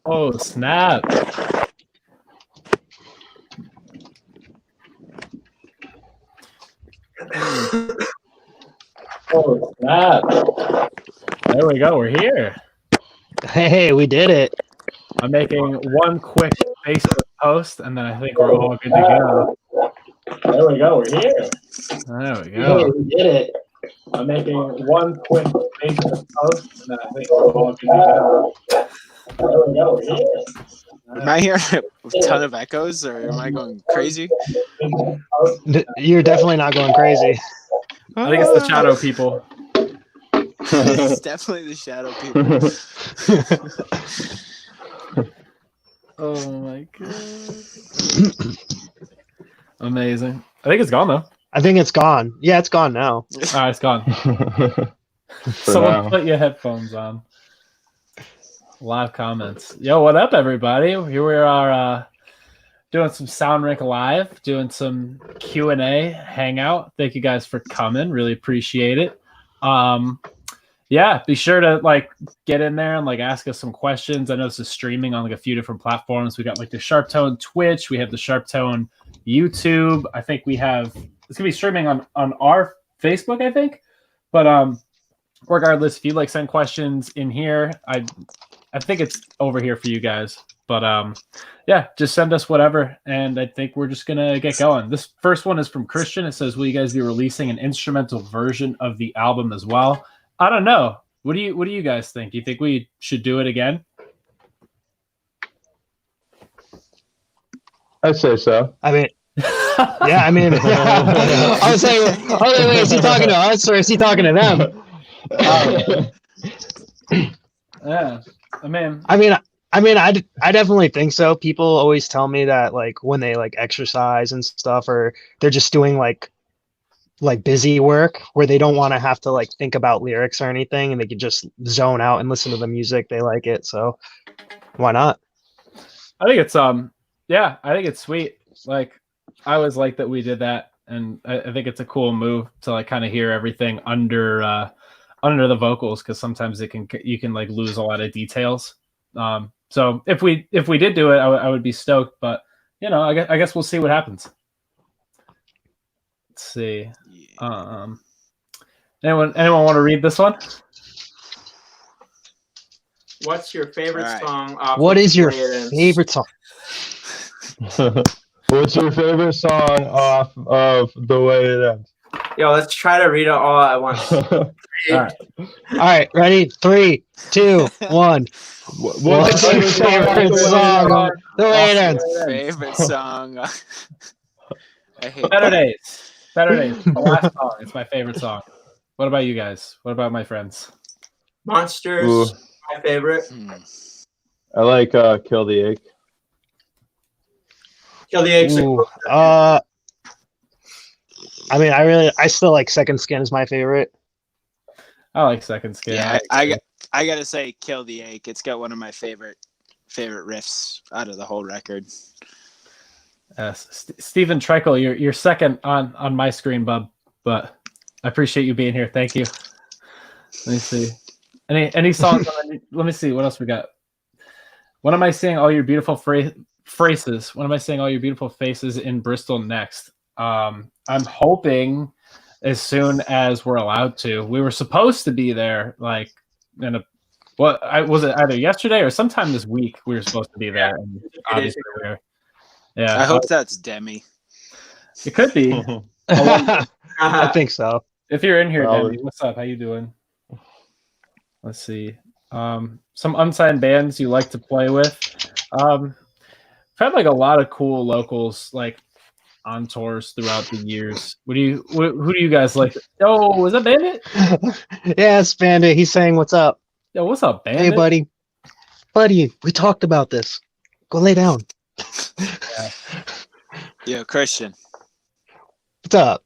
Oh, snap. Oh, snap. There we go. We're here. Hey, we did it. I'm making one quick Facebook post, and then I think we're all good to go. There we go. We're here. There we go. Hey, we did it. I'm making one quick Facebook post, and then I think we're all good to go. There we go. We're here. Am I hearing a ton of echoes, or am I going crazy? You're definitely not going crazy. I think it's the shadow people. It's definitely the shadow people. Oh my god. Amazing. I think it's gone though. I think it's gone. Yeah, it's gone now. Alright, it's gone. Someone put your headphones on. Live comments. Yo, what up, everybody? Here we are doing some Sound Rink Live, doing some Q&A hangout. Thank you guys for coming. Really appreciate it. Yeah, be sure to get in there and ask us some questions. I know this is streaming on a few different platforms. We got the Sharp Tone Twitch, we have the Sharp Tone YouTube. I think we have it's gonna be streaming on our Facebook, I think. But regardless, if you'd send questions in here, I think it's over here for you guys. But yeah, just send us whatever, and I think we're just gonna get going. This first one is from Christian. It says, will you guys be releasing an instrumental version of the album as well? I don't know. What do you guys think? Do you think we should do it again? I'd say so. I mean, yeah, I mean, I was saying, wait, is he talking to us or is he talking to them? Yeah, I definitely think so. People always tell me that when they exercise and stuff, or they're just doing busy work where they don't want to have to think about lyrics or anything, and they can just zone out and listen to the music. They like it, so why not? I think it's yeah, I think it's sweet. I always like that we did that, and I think it's a cool move to kind of hear everything under the vocals, because sometimes you can lose a lot of details. So if we did do it, I would be stoked, but I guess we'll see what happens. Let's see. Anyone want to read this one? What's your favorite song? What is your favorite song? What's your favorite song off of The Way It Ends? Yo, let's try to read it all at once. All right, ready? 3, 2, 1. What's your favorite song? The Way It Ends. Favorite song. I hate Better Days. Better Days. The last song. It's my favorite song. What about you guys? What about my friends? Monsters. Ooh. My favorite. I like Kill the Ache. Kill the Aches. I still like Second Skin is my favorite. I like Second Skin. Yeah, I gotta say, Kill the Ache. It's got one of my favorite riffs out of the whole record. Stephen Treichel, you're second on my screen, bub. But I appreciate you being here. Thank you. Let me see. Any songs? Let me see what else we got. When am I seeing all your beautiful phrases? When am I seeing all your beautiful faces in Bristol next? I'm hoping as soon as we're allowed to. We were supposed to be there was it either yesterday or sometime this week? We were supposed to be there. And obviously yeah. I hope that's Demi. It could be. I think so. If you're in here, Demi, what's up? How you doing? Let's see. Some unsigned bands you like to play with. I've had a lot of cool locals on tours throughout the years. Who do you guys like? Oh, was that Bandit? Yeah, it's Bandit. He's saying what's up. Yo, what's up, Bandit? Hey, buddy, we talked about this. Go lay down. Yeah. Yo, Christian. What's up?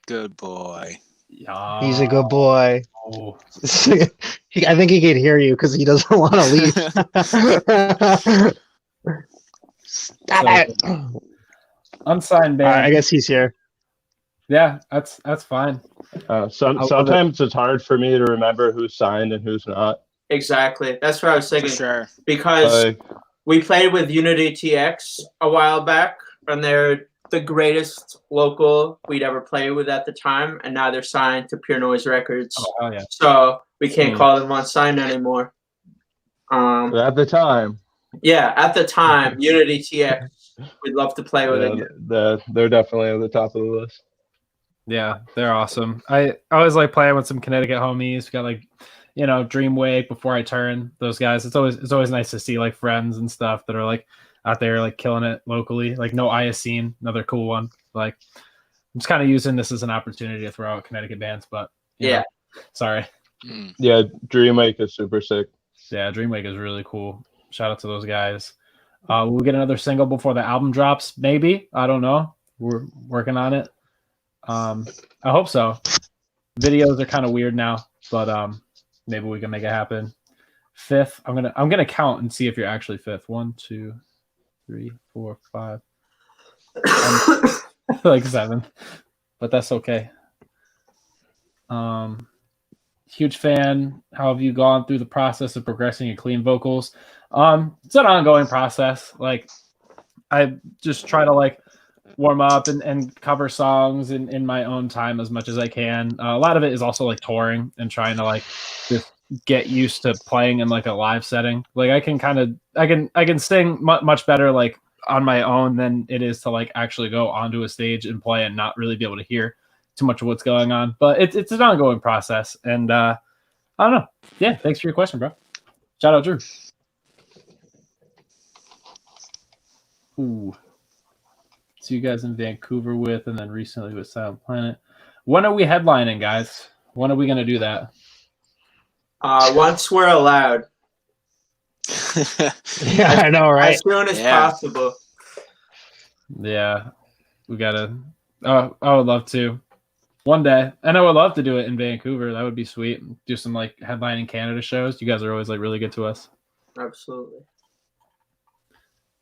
Good boy. Yeah. He's a good boy. Oh. I think he can hear you because he doesn't want to leave. Stop it. Unsigned band. I guess he's here. Yeah, that's fine. Sometimes it's hard for me to remember who's signed and who's not. Exactly. That's what I was thinking. For sure. Because we played with Unity TX a while back, and they're the greatest local we'd ever played with at the time, and now they're signed to Pure Noise Records. Oh, hell yeah. So we can't call them unsigned anymore. At the time. Yeah, at the time, Unity TX, we'd love to play with it. They're definitely at the top of the list. Yeah, they're awesome. I always like playing with some Connecticut homies. We got like, Dreamwake, Before I Turn, those guys. It's always nice to see like friends and stuff that are like out there like killing it locally. Like No Iocene, another cool one. Like I'm just kind of using this as an opportunity to throw out Connecticut bands, but sorry. Yeah, Dreamwake is super sick. Yeah, Dreamwake is really cool. Shout out to those guys. We'll get another single before the album drops, maybe. I don't know. We're working on it. I hope so. Videos are kind of weird now, but maybe we can make it happen. 5th, I'm gonna count and see if you're actually 5th. 1, 2, 3, 4, 5. Like 7, but that's okay. Huge fan. How have you gone through the process of progressing your clean vocals? It's an ongoing process. Like I just try to like warm up and cover songs in my own time as much as I can. A lot of it is also like touring and trying to like just get used to playing in like a live setting. Like I can sing much better like on my own than it is to like actually go onto a stage and play and not really be able to hear too much of what's going on. But it's an ongoing process, and I don't know. Yeah, thanks for your question, bro. Shout out, Drew. Ooh. So you guys in Vancouver with, and then recently with Silent Planet. When are we headlining, guys? When are we going to do that? Once we're allowed. Yeah, I know, right? As soon as possible. Yeah, we got to. Oh, I would love to. One day. And I would love to do it in Vancouver. That would be sweet. Do some like headlining Canada shows. You guys are always like really good to us. Absolutely.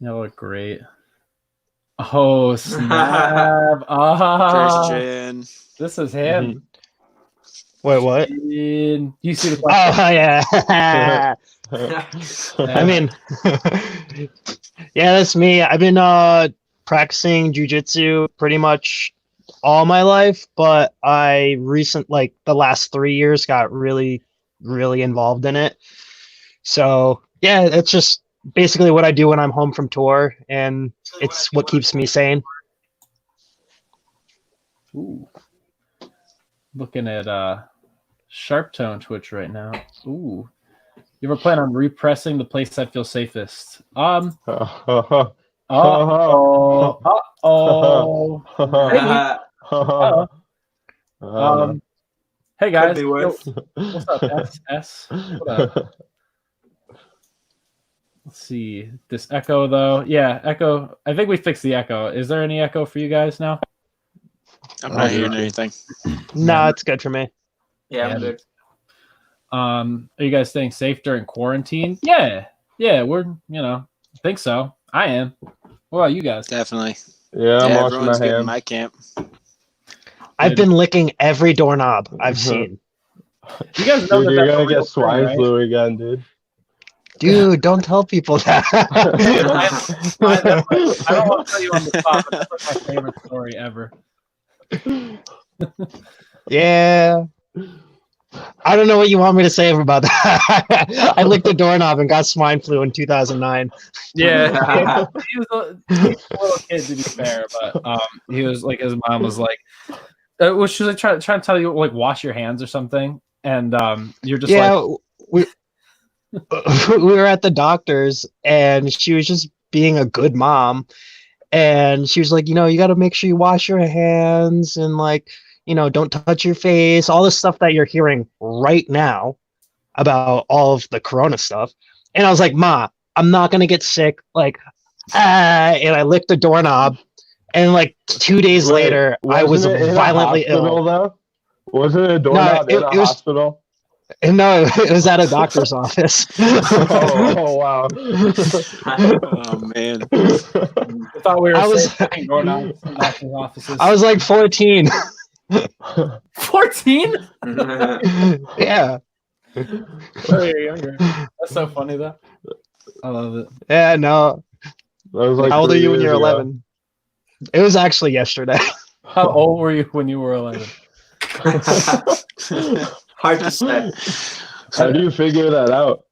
You look great. Oh, snap. Christian. This is him. Wait, what? You see the Oh, yeah. I mean, yeah, that's me. I've been practicing jujitsu pretty much all my life, but I the last 3 years got really, really involved in it. So yeah, it's just basically what I do when I'm home from tour, and it's what keeps me sane. Ooh. Looking at Sharp Tone Twitch right now. Ooh. You ever plan on repressing The Place I Feel Safest? Hey guys. What's up, S? What up? Let's see. This echo though. Yeah, echo. I think we fixed the echo. Is there any echo for you guys now? I'm not hearing anything. No, it's good for me. Yeah, I'm good. Are you guys staying safe during quarantine? Yeah, we're I think so. I am. What about you guys? Definitely. Yeah, I'm washing everyone's my getting hands. my camp. I've been licking every doorknob I've seen. You guys know Dude, that you're that's gonna a real get swine thing, right? flu again, dude. Dude, don't tell people that. I don't want to tell you on the spot, but that's like my favorite story ever. Yeah. I don't know what you want me to say about that. I licked the doorknob and got swine flu in 2009. Yeah, he was a little kid to be fair, but he was like, his mom was like, well, she was like trying to tell you like wash your hands or something, and you're just we were at the doctor's, and she was just being a good mom, and she was like, you got to make sure you wash your hands and like, don't touch your face, all the stuff that you're hearing right now about all of the corona stuff. And I was like, Ma, I'm not gonna get sick. Like, and I licked the doorknob, and like 2 days later, I was violently ill. Though? Was it a doorknob in a hospital? No, it was at a doctor's office. Oh wow! Oh man! I thought we were doorknobs in doctor's offices. I was like 14. 14? Yeah. Oh, you're younger. That's so funny though. I love it. Yeah, no. That was like How old are 3 you when years you're ago. 11? It was actually yesterday. How old were you when you were 11? Hard to say. How do you figure that out?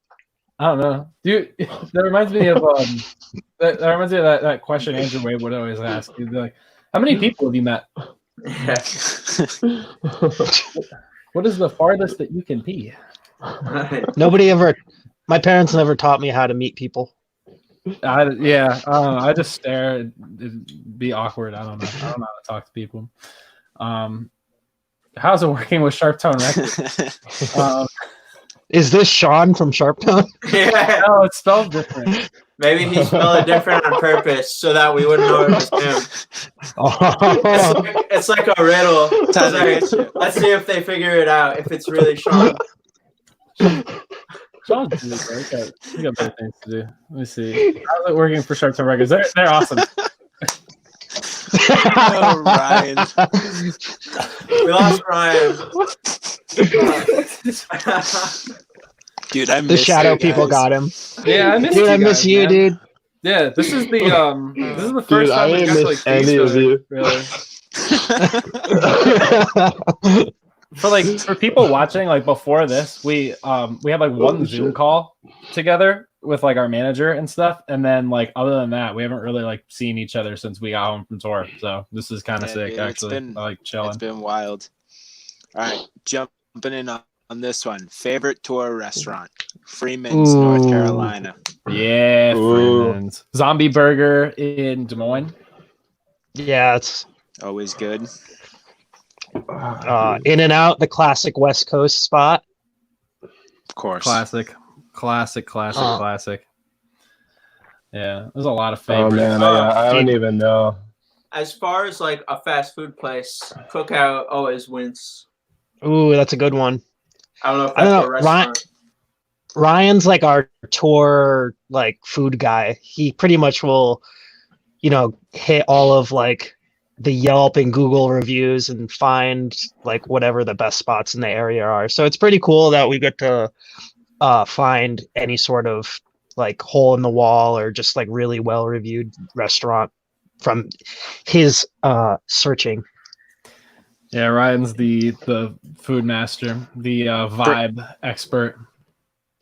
I don't know. That reminds me of that reminds me of that question Andrew Wade would always ask. He'd be like, "How many people have you met? Yeah. What is the farthest that you can pee?" My parents never taught me how to meet people. I just stare. It'd be awkward. I don't know. I don't know how to talk to people. How's it working with Sharp Tone Records? Is this Sean from Sharptone? Yeah. No, it's spelled different. Maybe he spelled it different on purpose so that we wouldn't know it was him. Oh. It's like a riddle. It's Time to like, get you. let's see if they figure it out. If it's really Sean. Sean's really great. We got better things to do. Let me see. How's it working for Sharp Tone Records? They're awesome. Oh, Ryan. We lost Ryan. Dude, I miss The shadow you people guys. got him. Yeah, I miss Dude, you I miss guys, you, man. dude. Yeah, this is the first Dude, I time we didn't actually miss see any each of other, you. really. For people watching, like before this, we have like one Zoom call together with like our manager and stuff, and then like other than that, we haven't really like seen each other since we got home from tour. So this is kind of Yeah, sick, dude, actually. I like chilling. It's been wild. All right, jumping in on this one. Favorite tour restaurant? Freeman's, North Ooh. Carolina. Yeah, Ooh. Freeman's Zombie Burger in Des Moines. Yeah, it's Always good. In and out, the classic West Coast spot. Of course. Classic. Yeah, there's a lot of Oh favorites. man, I don't even know. As far as like a fast food place, Cookout always wins. Ooh, that's a good one. I don't know if I don't that's know, a restaurant. Ryan's like our tour like food guy. He pretty much will, hit all of like the Yelp and Google reviews and find like whatever the best spots in the area are. So it's pretty cool that we get to find any sort of like hole in the wall or just like really well reviewed restaurant from his searching. Yeah, Ryan's the food master, the vibe expert.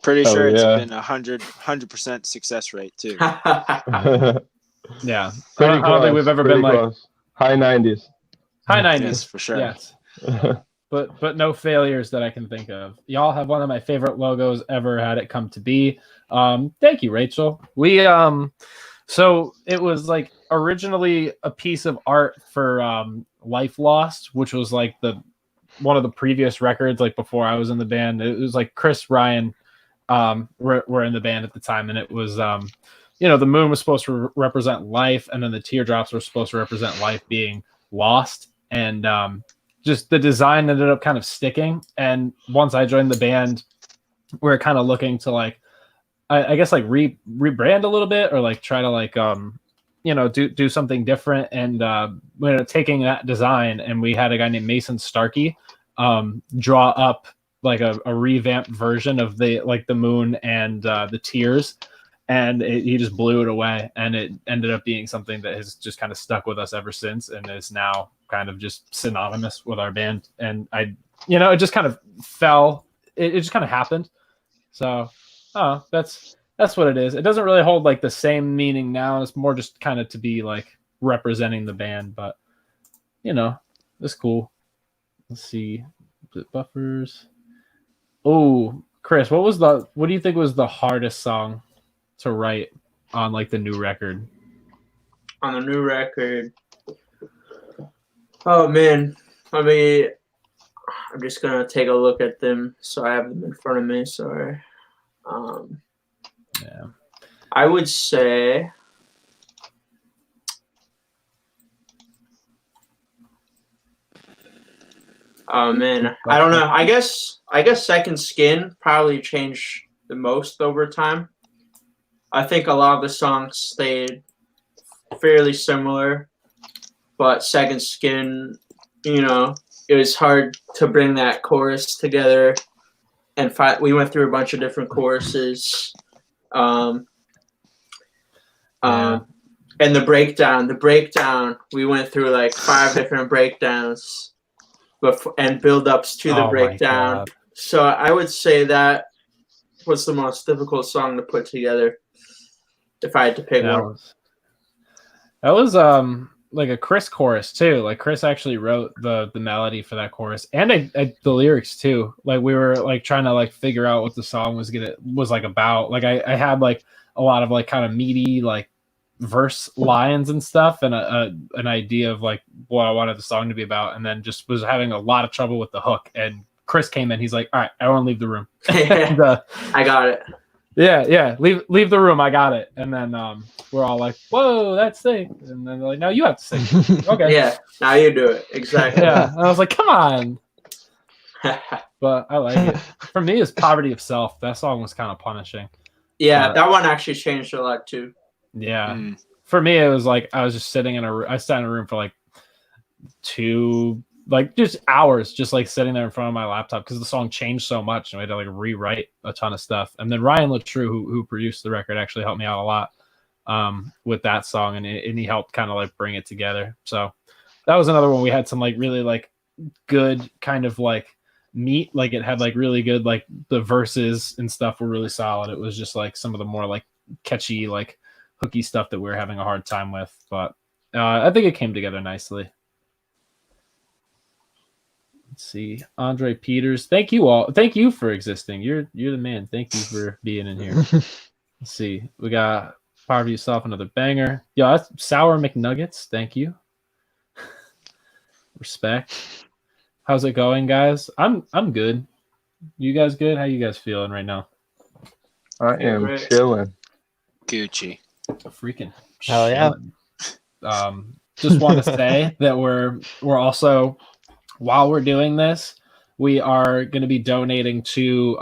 Pretty sure it's yeah. been 100% success rate too. Yeah, Pretty I don't think we've ever been like close. High 90s. high 90s. Yes, for sure. Yes, but no failures that I can think of. Y'all have one of my favorite logos ever. Had it come to be. Thank you, Rachel. We so it was like originally a piece of art for Life Lost, which was like one of the previous records, like before I was in the band. It was like Chris, Ryan were in the band at the time, and it was the moon was supposed to represent life, and then the teardrops were supposed to represent life being lost, and just the design ended up kind of sticking. And once I joined the band, we were kind of looking to like I guess like rebrand a little bit, or like try to like do something different. And we ended up taking that design, and we had a guy named Mason Starkey draw up like a revamped version of the moon and the tears, and he just blew it away, and it ended up being something that has just kind of stuck with us ever since, and is now kind of just synonymous with our band. And it just kind of fell. It just kind of happened. So that's what it is. It doesn't really hold like the same meaning now. It's more just kind of to be like representing the band, but it's cool. Let's see. Buffers. Oh, Chris, what do you think was the hardest song to write on like the new record? On the new record. Oh man. I mean, I'm just gonna take a look at them so I have them in front of me. Sorry. Yeah. I would say oh man. I don't know. I guess Second Skin probably changed the most over time. I think a lot of the songs stayed fairly similar, but Second Skin, it was hard to bring that chorus together, and we went through a bunch of different choruses. And the breakdown, we went through like 5 different breakdowns and build-ups to the breakdown. So I would say that was the most difficult song to put together if I had to pick one. That was like a Chris chorus too. Like Chris actually wrote the melody for that chorus and the lyrics too. Like we were like trying to like figure out what the song was like about. Like I had like a lot of like kind of meaty like verse lines and stuff and an idea of like what I wanted the song to be about, and then just was having a lot of trouble with the hook. And Chris came in, he's like, all right, I want to leave the room. And, I got it. Yeah, leave the room, I got it. And then we're all like, whoa, that's sick. And then they're like, no, you have to sing. Okay. Yeah, now you do it. Exactly. Yeah. And I was like, come on. But I like it. For me, it's Poverty of Self. That song was kind of punishing. Yeah, that one actually changed a lot too. Yeah. For me, it was like I was just sitting I sat in a room for like 2 like just hours, just like sitting there in front of my laptop because the song changed so much and we had to like rewrite a ton of stuff. And then Ryan Latrue, who produced the record, actually helped me out a lot with that song, and he helped kind of like bring it together. So that was another one we had some like really like good kind of like meat. Like it had like really good, like the verses and stuff were really solid. It was just like some of the more like catchy, like hooky stuff that we were having a hard time with. But I think it came together nicely. Let's see, Andre Peters. Thank you all. Thank you for existing. You're the man. Thank you for being in here. Let's see. We got Poverty Yourself, another banger. Yo, that's Sour McNuggets. Thank you. Respect. How's it going, guys? I'm good. You guys good? How you guys feeling right now? I am chilling. Gucci. Freaking hell yeah. Just want to say that we're also, while we're doing this, we are going to be donating to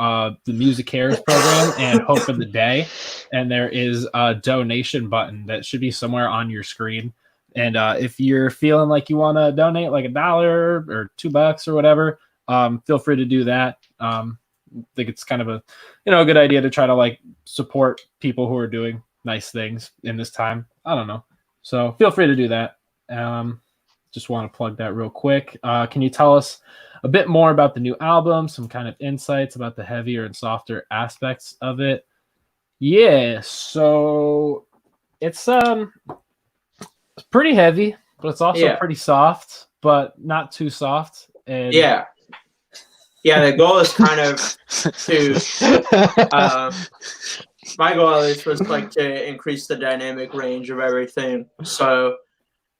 the Music Cares program and Hope of the Day. And there is a donation button that should be somewhere on your screen. And if you're feeling like you want to donate like $1 or $2 or whatever, feel free to do that. I think it's kind of a good idea to try to like support people who are doing nice things in this time. I don't know. So feel free to do that. Just want to plug that real quick. Can you tell us a bit more about the new album, some kind of insights about the heavier and softer aspects of it? Yeah, so it's pretty heavy, but it's also pretty soft, but not too soft. And yeah, the goal is kind of to my goal at least was like to increase the dynamic range of everything. So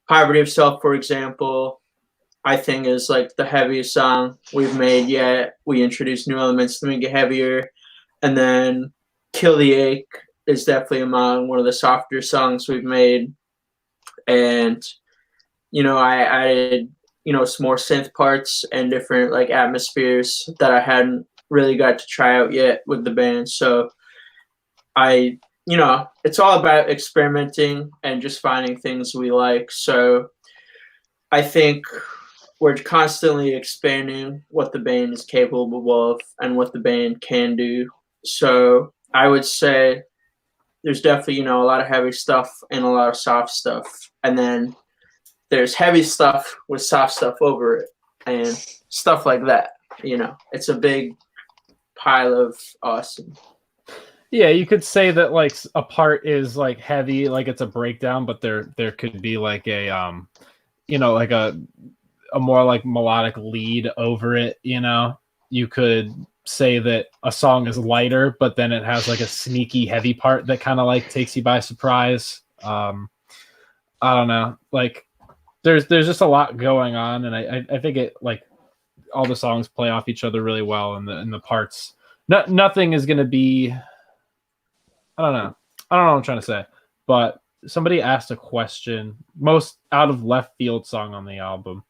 Poverty of Self, for example, I think is like the heaviest song we've made yet. We introduced new elements to make it heavier. And then Kill the Ache is definitely among one of the softer songs we've made. And, I added, some more synth parts and different like atmospheres that I hadn't really got to try out yet with the band. So it's all about experimenting and just finding things we like. So I think we're constantly expanding what the band is capable of and what the band can do. So I would say there's definitely, a lot of heavy stuff and a lot of soft stuff. And then there's heavy stuff with soft stuff over it and stuff like that. It's a big pile of awesome. Yeah, you could say that like a part is like heavy, like it's a breakdown, but there could be like a like a more like melodic lead over it. You could say that a song is lighter, but then it has like a sneaky heavy part that kind of like takes you by surprise. I don't know, like there's just a lot going on, and I think it like all the songs play off each other really well, and the parts. Nothing is gonna be. I don't know what I'm trying to say, but somebody asked a question. Most out of left field song on the album.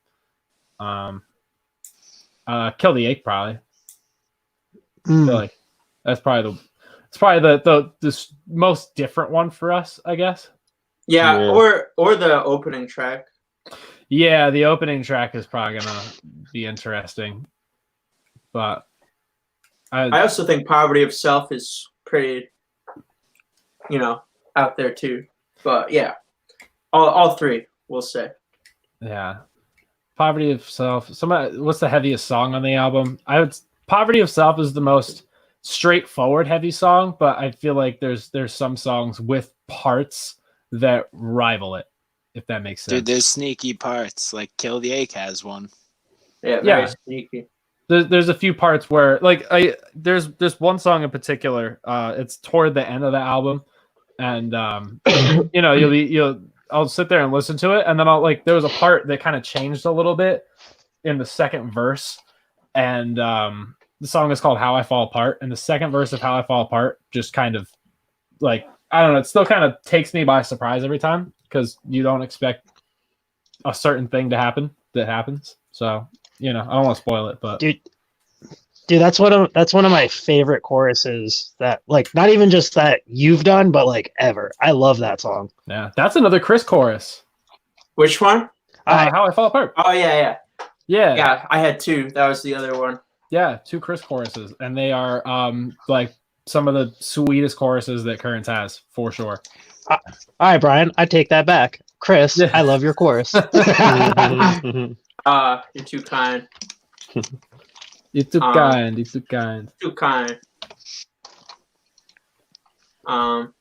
Kill the Ache, probably. I feel like that's probably the most different one for us, I guess. Yeah, or the opening track. Yeah, the opening track is probably gonna be interesting, but I also think Poverty of Self is pretty, out there too. But yeah, all three we'll say. Yeah. Poverty of Self. What's the heaviest song on the album? Poverty of Self is the most straightforward heavy song, but I feel like there's some songs with parts that rival it, if that makes sense. Dude, there's sneaky parts. Like Kill the Ache has one. Yeah, very sneaky. There's a few parts where there's one song in particular. It's toward the end of the album, and I'll sit there and listen to it, and then there was a part that kind of changed a little bit in the second verse, and the song is called How I Fall Apart, and the second verse of How I Fall Apart just kind of I don't know, it still kind of takes me by surprise every time because you don't expect a certain thing to happen that happens. So, I don't want to spoil it, but dude, that's one of my favorite choruses that not even just that you've done, but ever. I love that song. Yeah, that's another Chris chorus. Which one? How I Fall Apart. Oh yeah. Yeah, I had two. That was the other one. Yeah, two Chris choruses, and they are some of the sweetest choruses that Currents has for sure. All right, Brian, I take that back. Chris, I love your chorus. You're too kind. You're too kind. You're too kind. Too kind. All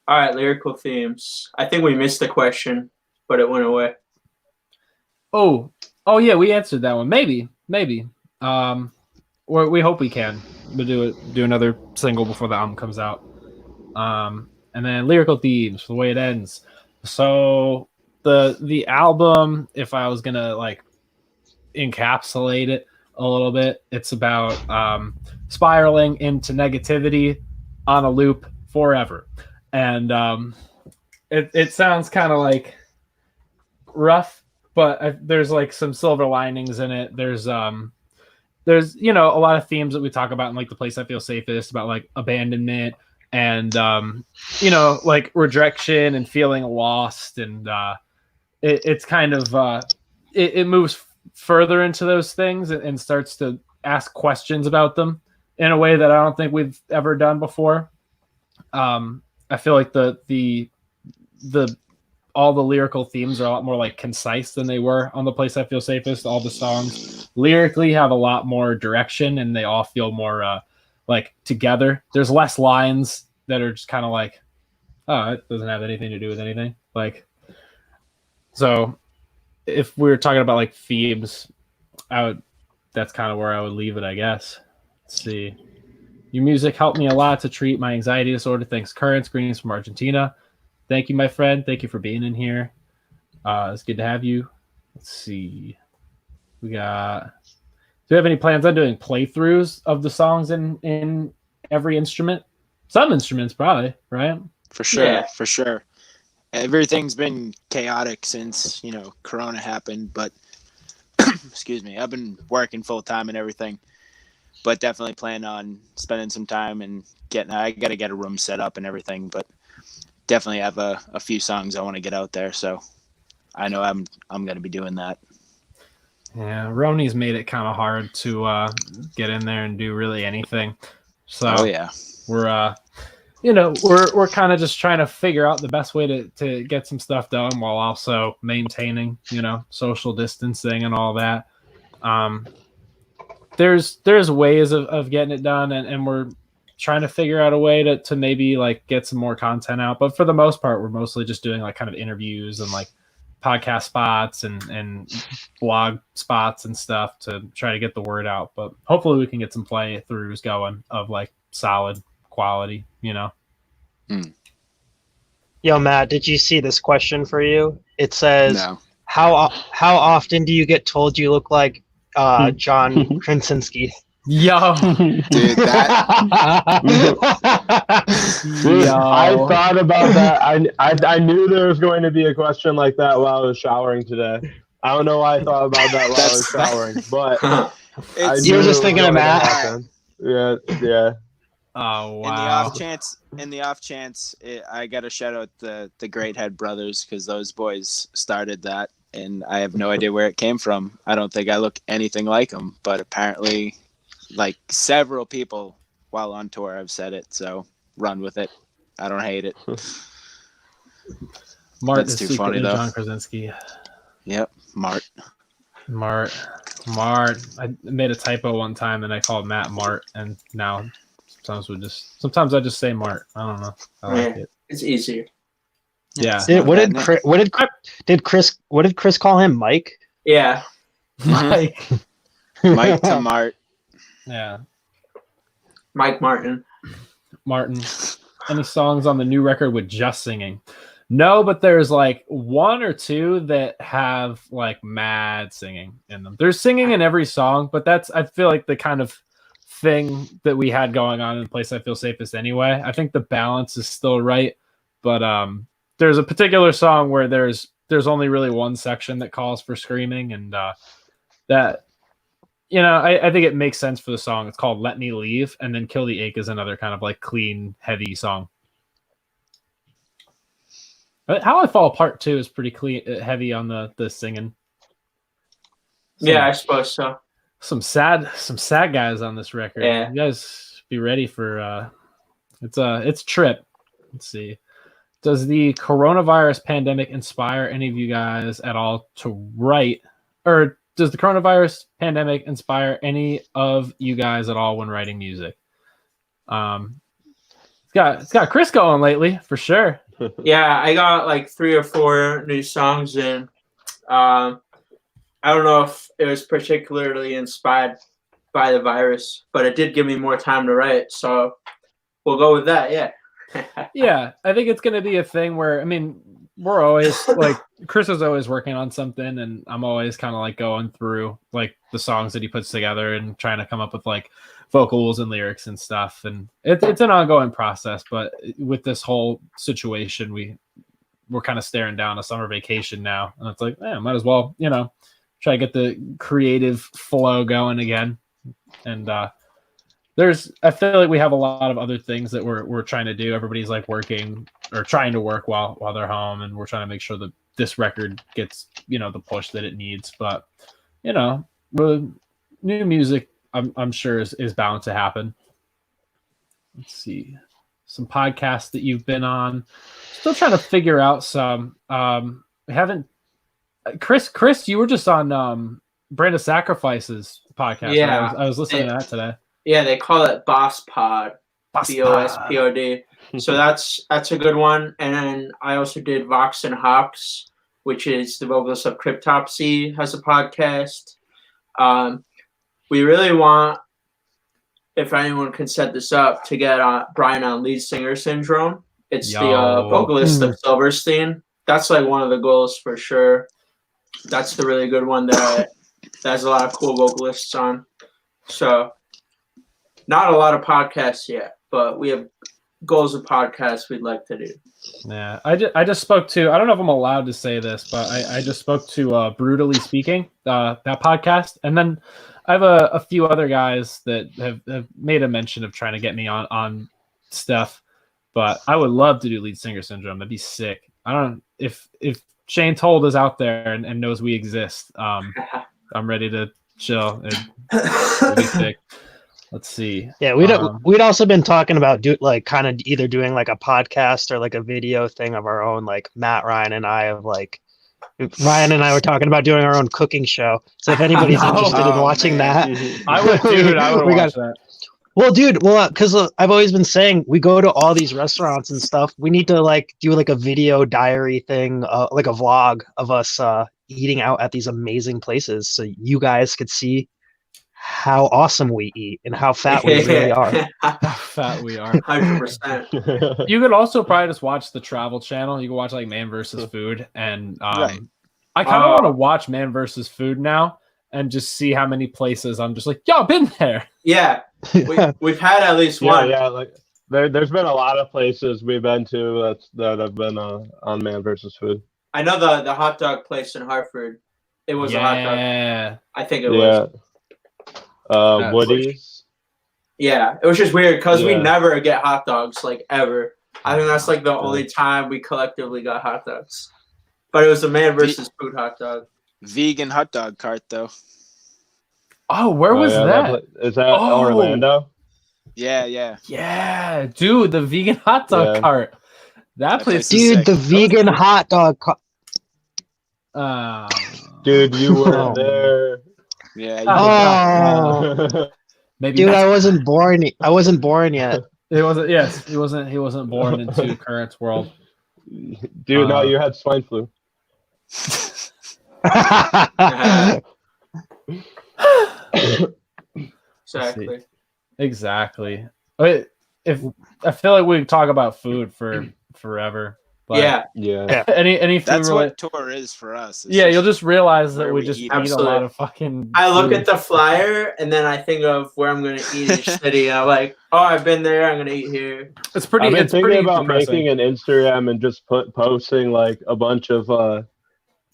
right, lyrical themes. I think we missed the question, but it went away. Oh yeah, we answered that one. Maybe. We hope we can. We'll do another single before the album comes out. And then lyrical themes, the way it ends. So the album, if I was gonna encapsulate it a little bit, it's about spiraling into negativity on a loop forever. And it sounds kind of rough, but there's some silver linings in it. There's a lot of themes that we talk about in The Place I Feel Safest, about abandonment and rejection and feeling lost, and it's kind of it moves further into those things and starts to ask questions about them in a way that I don't think we've ever done before. I feel like the all the lyrical themes are a lot more concise than they were on The Place I Feel Safest. All the songs lyrically have a lot more direction, and they all feel more together. There's less lines that are just kind of oh, it doesn't have anything to do with anything. So if we were talking about themes, that's kind of where I would leave it, I guess. Let's see. Your music helped me a lot to treat my anxiety disorder. Thanks, Currents. Greetings from Argentina. Thank you, my friend. Thank you for being in here. It's good to have you. Let's see. Do we have any plans on doing playthroughs of the songs in every instrument? Some instruments, probably, right? For sure, Yeah. For sure. Everything's been chaotic since, Corona happened, but excuse me, I've been working full time and everything, but definitely plan on spending some time and I got to get a room set up and everything, but definitely have a few songs I want to get out there. So I know I'm going to be doing that. Yeah. Roni's made it kind of hard to get in there and do really anything. So yeah, we're kind of just trying to figure out the best way to get some stuff done while also maintaining, social distancing and all that. There's ways of getting it done, and we're trying to figure out a way to maybe get some more content out. But for the most part, we're mostly just doing kind of interviews and podcast spots and blog spots and stuff to try to get the word out. But hopefully we can get some playthroughs going of solid quality, Yo, Matt, did you see this question for you? It says, no. How often do you get told you look like John Krasinski? Yo, Dude, that Dude, Yo. I thought about that. I knew there was going to be a question like that while I was showering today. I don't know why I thought about that while I was showering, but I It's- You were knew just it was thinking of going to Matt? happen. Yeah. Oh in wow. the off chance, I got to shout out the Great Head Brothers, because those boys started that, and I have no idea where it came from. I don't think I look anything like them, but apparently, several people while on tour have said it. So run with it. I don't hate it. Mart That's is too secretly funny, though. John Krasinski. Yep, Mart. Mart. I made a typo one time and I called Matt Mart, and now sometimes I just say Mart. I don't know. I like it. It's easier. Yeah. Did Chris call him Mike? Yeah. Mike. Mike to Mart. Yeah. Mike Martin. Martin. Any songs on the new record with just singing? No, but there's like one or two that have like mad singing in them. There's singing in every song, but that's, I feel like, the kind of thing that we had going on in the place I feel safest anyway. I think the balance is still right, but there's a particular song where there's only really one section that calls for screaming, and that, you know, I think it makes sense for the song. It's called Let Me Leave, and then Kill the Ache is another kind of like clean, heavy song. But How I Fall Apart too is pretty clean, heavy on the singing. Yeah, I suppose so. Some sad guys on this record. Yeah. You guys be ready for it's a trip. Let's see. Does the coronavirus pandemic inspire any of you guys at all to write, or does the coronavirus pandemic inspire any of you guys at all when writing music? It's got Chris going lately for sure. Yeah, I got like 3 or 4 new songs in. I don't know if it was particularly inspired by the virus, but it did give me more time to write. So we'll go with that. Yeah. Yeah, I think it's going to be a thing where, I mean, we're always like, Chris is always working on something, and I'm always kind of like going through like the songs that he puts together and trying to come up with like vocals and lyrics and stuff. And it's an ongoing process, but with this whole situation, we're kind of staring down a summer vacation now, and it's like, might as well, you know, try to get the creative flow going again. And I feel like we have a lot of other things that we're trying to do. Everybody's like working or trying to work while they're home, and we're trying to make sure that this record gets, you know, the push that it needs. But, you know, new music, I'm sure is bound to happen. Let's see, some podcasts that you've been on. Still trying to figure out some. We haven't. Chris, you were just on Brand of Sacrifice's podcast. Yeah, right? I was listening to that today. Yeah, they call it Boss Pod. BOSPOD. So that's a good one. And then I also did Vox and Hops, which is the vocalist of Cryptopsy, has a podcast. We really want, if anyone can set this up, to get Brian on Lead Singer Syndrome. It's the vocalist of Silverstein. That's like one of the goals for sure. That's the really good one that has a lot of cool vocalists on. So not a lot of podcasts yet, but we have goals of podcasts we'd like to do. Yeah, I just spoke to, I don't know if I'm allowed to say this, but I just spoke to Brutally Speaking, that podcast. And then I have a few other guys that have made a mention of trying to get me on stuff, but I would love to do Lead Singer Syndrome. That'd be sick. I don't, if Shane Told is out there and knows we exist, I'm ready to chill. It'd be sick. Let's see. Yeah, we'd also been talking about kind of either doing like a podcast or like a video thing of our own. Like Ryan and I were talking about doing our own cooking show. So if anybody's interested in watching that, I would watch that. Well, dude, because I've always been saying we go to all these restaurants and stuff. We need to like do like a video diary thing, like a vlog of us eating out at these amazing places, so you guys could see how awesome we eat and how fat we really are. How fat we are. 100%. You could also probably just watch the Travel Channel. You can watch like Man vs. Food, and Right. I kind of want to watch Man vs. Food now and just see how many places I'm just like, yo, I've been there. Yeah, we've had at least one. Yeah, like there's been a lot of places we've been to that have been on Man vs. Food. I know the hot dog place in Hartford. It was a hot dog. Yeah. I think it was. Woody's. Yeah, it was just weird because we never get hot dogs, like, ever. I think that's like the only time we collectively got hot dogs. But it was a Man vs. Food hot dog. Vegan hot dog cart, though. Oh, where was that? Is that Orlando? Yeah. Yeah, dude, the vegan hot dog cart. That place is Dude, sick. the vegan hot dog. Dude, you were Oh. there. Yeah. Oh, maybe dude, next I time. wasn't born. I wasn't born yet. It wasn't. Yes, he wasn't. He wasn't born into Current's world. Dude, no, you had swine flu. Exactly. Exactly. Wait, if I feel like we could talk about food for forever. But Yeah. any food That's related. what tour is for us. It's Yeah, you'll just realize that where we we just eat. eat a Absolutely. lot of fucking. I look food. at the flyer and then I think of where I'm gonna eat each city. I'm like, oh, I've been there. I'm gonna eat here. It's pretty. I've been It's thinking pretty about depressing. making an Instagram and just posting like a bunch of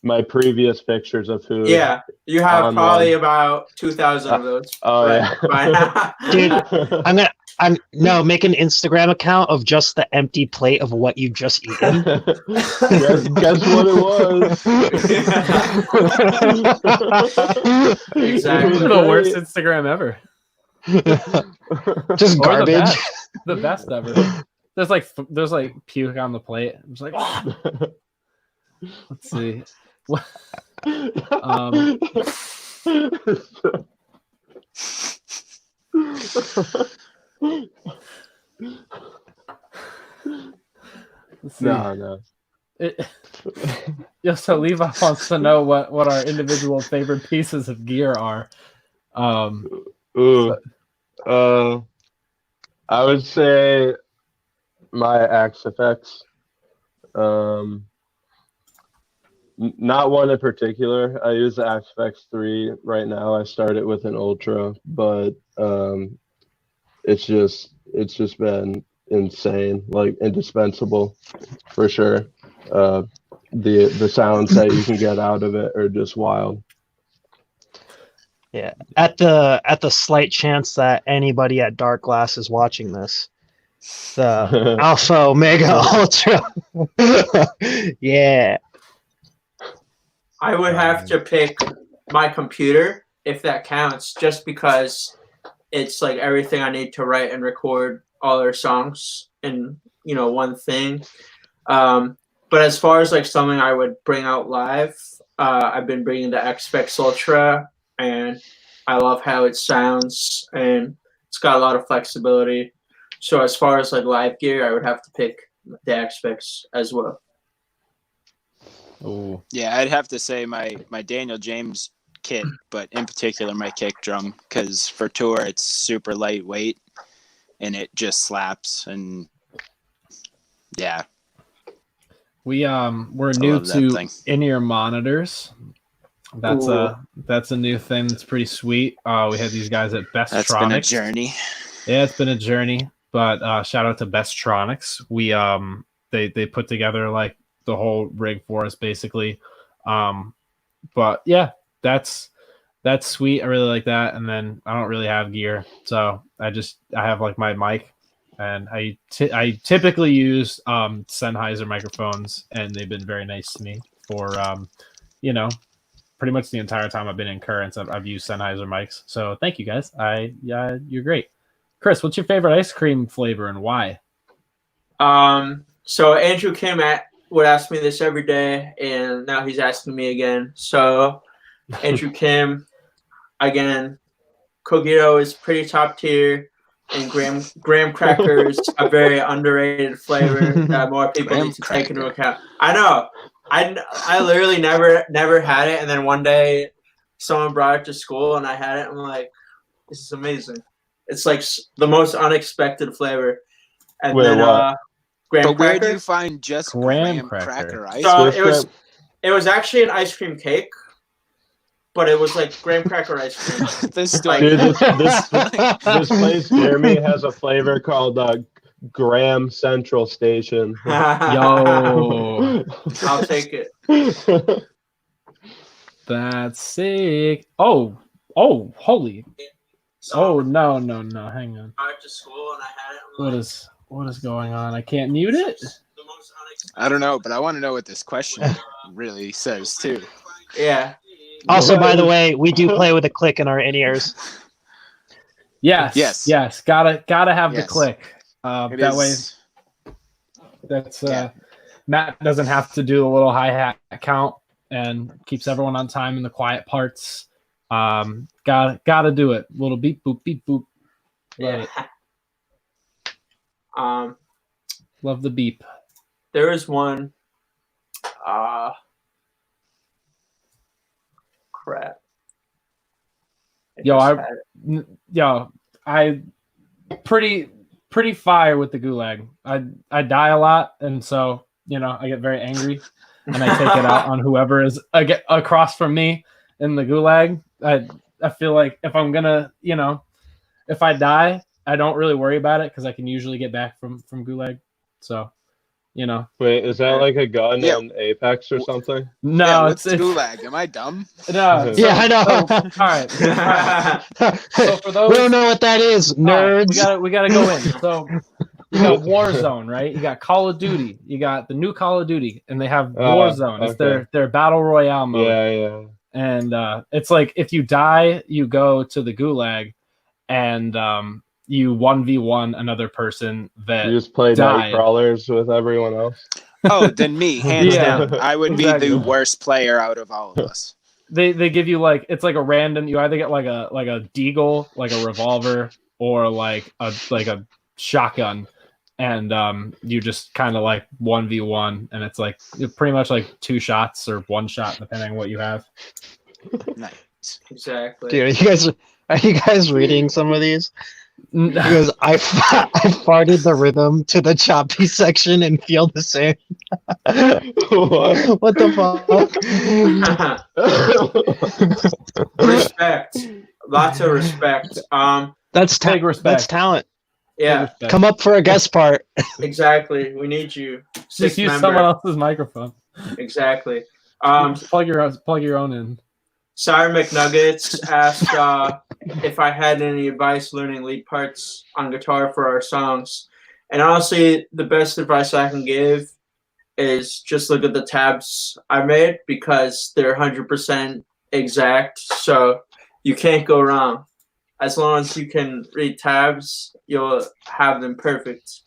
my previous pictures of food. Yeah, you have On probably one. about 2,000 of those. Oh by- yeah. by now. Dude, make an Instagram account of just the empty plate of what you just eaten. guess what it was? Exactly. The worst Instagram ever. Just Or the garbage. best. The best ever. There's like puke on the plate. I'm just like, "Ah." Let's see. Let's see. No. Yeah, so Levi wants to know what our individual favorite pieces of gear are. Ooh. I would say my Axe effects. Not one in particular. I use the Axe FX 3 right now. I started with an Ultra, but it's just been insane, like indispensable for sure. The sounds that you can get out of it are just wild. Yeah. At the slight chance that anybody at Dark Glass is watching this, the Alpha Omega Ultra. Yeah. I would have to pick my computer if that counts, just because it's like everything I need to write and record all their songs in one thing. But as far as like something I would bring out live, I've been bringing the XFX Ultra, and I love how it sounds, and it's got a lot of flexibility. So as far as like live gear, I would have to pick the XFX as well. Ooh. Yeah, I'd have to say my Daniel James kit, but in particular my kick drum, because for tour it's super lightweight and it just slaps. And yeah, we're new to in-ear monitors. That's a new thing that's pretty sweet. We had these guys at Bestronics. That's been a journey. Yeah, it's been a journey, but shout out to Bestronics. We they put together like the whole rig for us basically. But yeah, that's sweet. I really like that. And then I don't really have gear, so I have like my mic, and I typically use Sennheiser microphones, and they've been very nice to me for pretty much the entire time I've been in Currents. I've used Sennheiser mics, so thank you guys. You're great. Chris, what's your favorite ice cream flavor and why? So Andrew Kim would ask me this every day, and now he's asking me again. So Andrew Kim, again, cookie dough is pretty top tier, and graham crackers a very underrated flavor that more people need to take into account. I know. I literally never had it, and then one day someone brought it to school, and I had it. And I'm like, this is amazing. It's like the most unexpected flavor. And then graham cracker. Where do you find just graham cracker ice? So it was actually an ice cream cake, but it was like graham cracker ice cream. This place near me has a flavor called Graham Central Station. Yo, I'll take it. That's sick. Oh, holy. So, no, hang on. I went to school and I had it. What is going on? I can't mute it. I don't know, but I want to know what this question really says too. Yeah. Also, by the way, we do play with a click in our in-ears. Yes. Gotta have the click. That way. That's Yeah. Matt doesn't have to do the little hi-hat count and keeps everyone on time in the quiet parts. Gotta do it. Little beep boop beep boop. Love it. Love the beep. There is one. Crap. I pretty fire with the gulag. I die a lot, and so I get very angry, and I take it out on whoever is across from me in the gulag. I feel like if I'm gonna, if I die, I don't really worry about it because I can usually get back from gulag. So, Wait, is that like a gun in Apex or something? No, yeah, it's gulag. Am I dumb? No. Yeah, I know. All right. So for those, we don't know what that is, nerds. Right, we gotta go in. So you got Warzone, right? You got Call of Duty. You got the new Call of Duty, and they have Warzone. It's their battle royale mode. Yeah. And it's like if you die, you go to the gulag, and you 1v1 another person that you just play died. Nightcrawlers with everyone else. Oh, then me, hands down. I would be the worst player out of all of us. They give you it's like a random. You either get like a deagle, like a revolver, or like a shotgun, and you just kind of 1v1, and it's pretty much like 2 shots or 1 shot depending on what you have. Nice. Exactly. Dude, are you guys reading some of these? Because I farted the rhythm to the choppy section and feel the same. What the fuck? Respect. Lots of respect. That's respect. That's talent. Yeah. Come up for a guest part. Exactly. We need you. Just use someone else's microphone. Exactly. Plug your own in. Sour McNuggets asked if I had any advice learning lead parts on guitar for our songs. And honestly, the best advice I can give is just look at the tabs I made because they're 100% exact. So you can't go wrong. As long as you can read tabs, you'll have them perfect.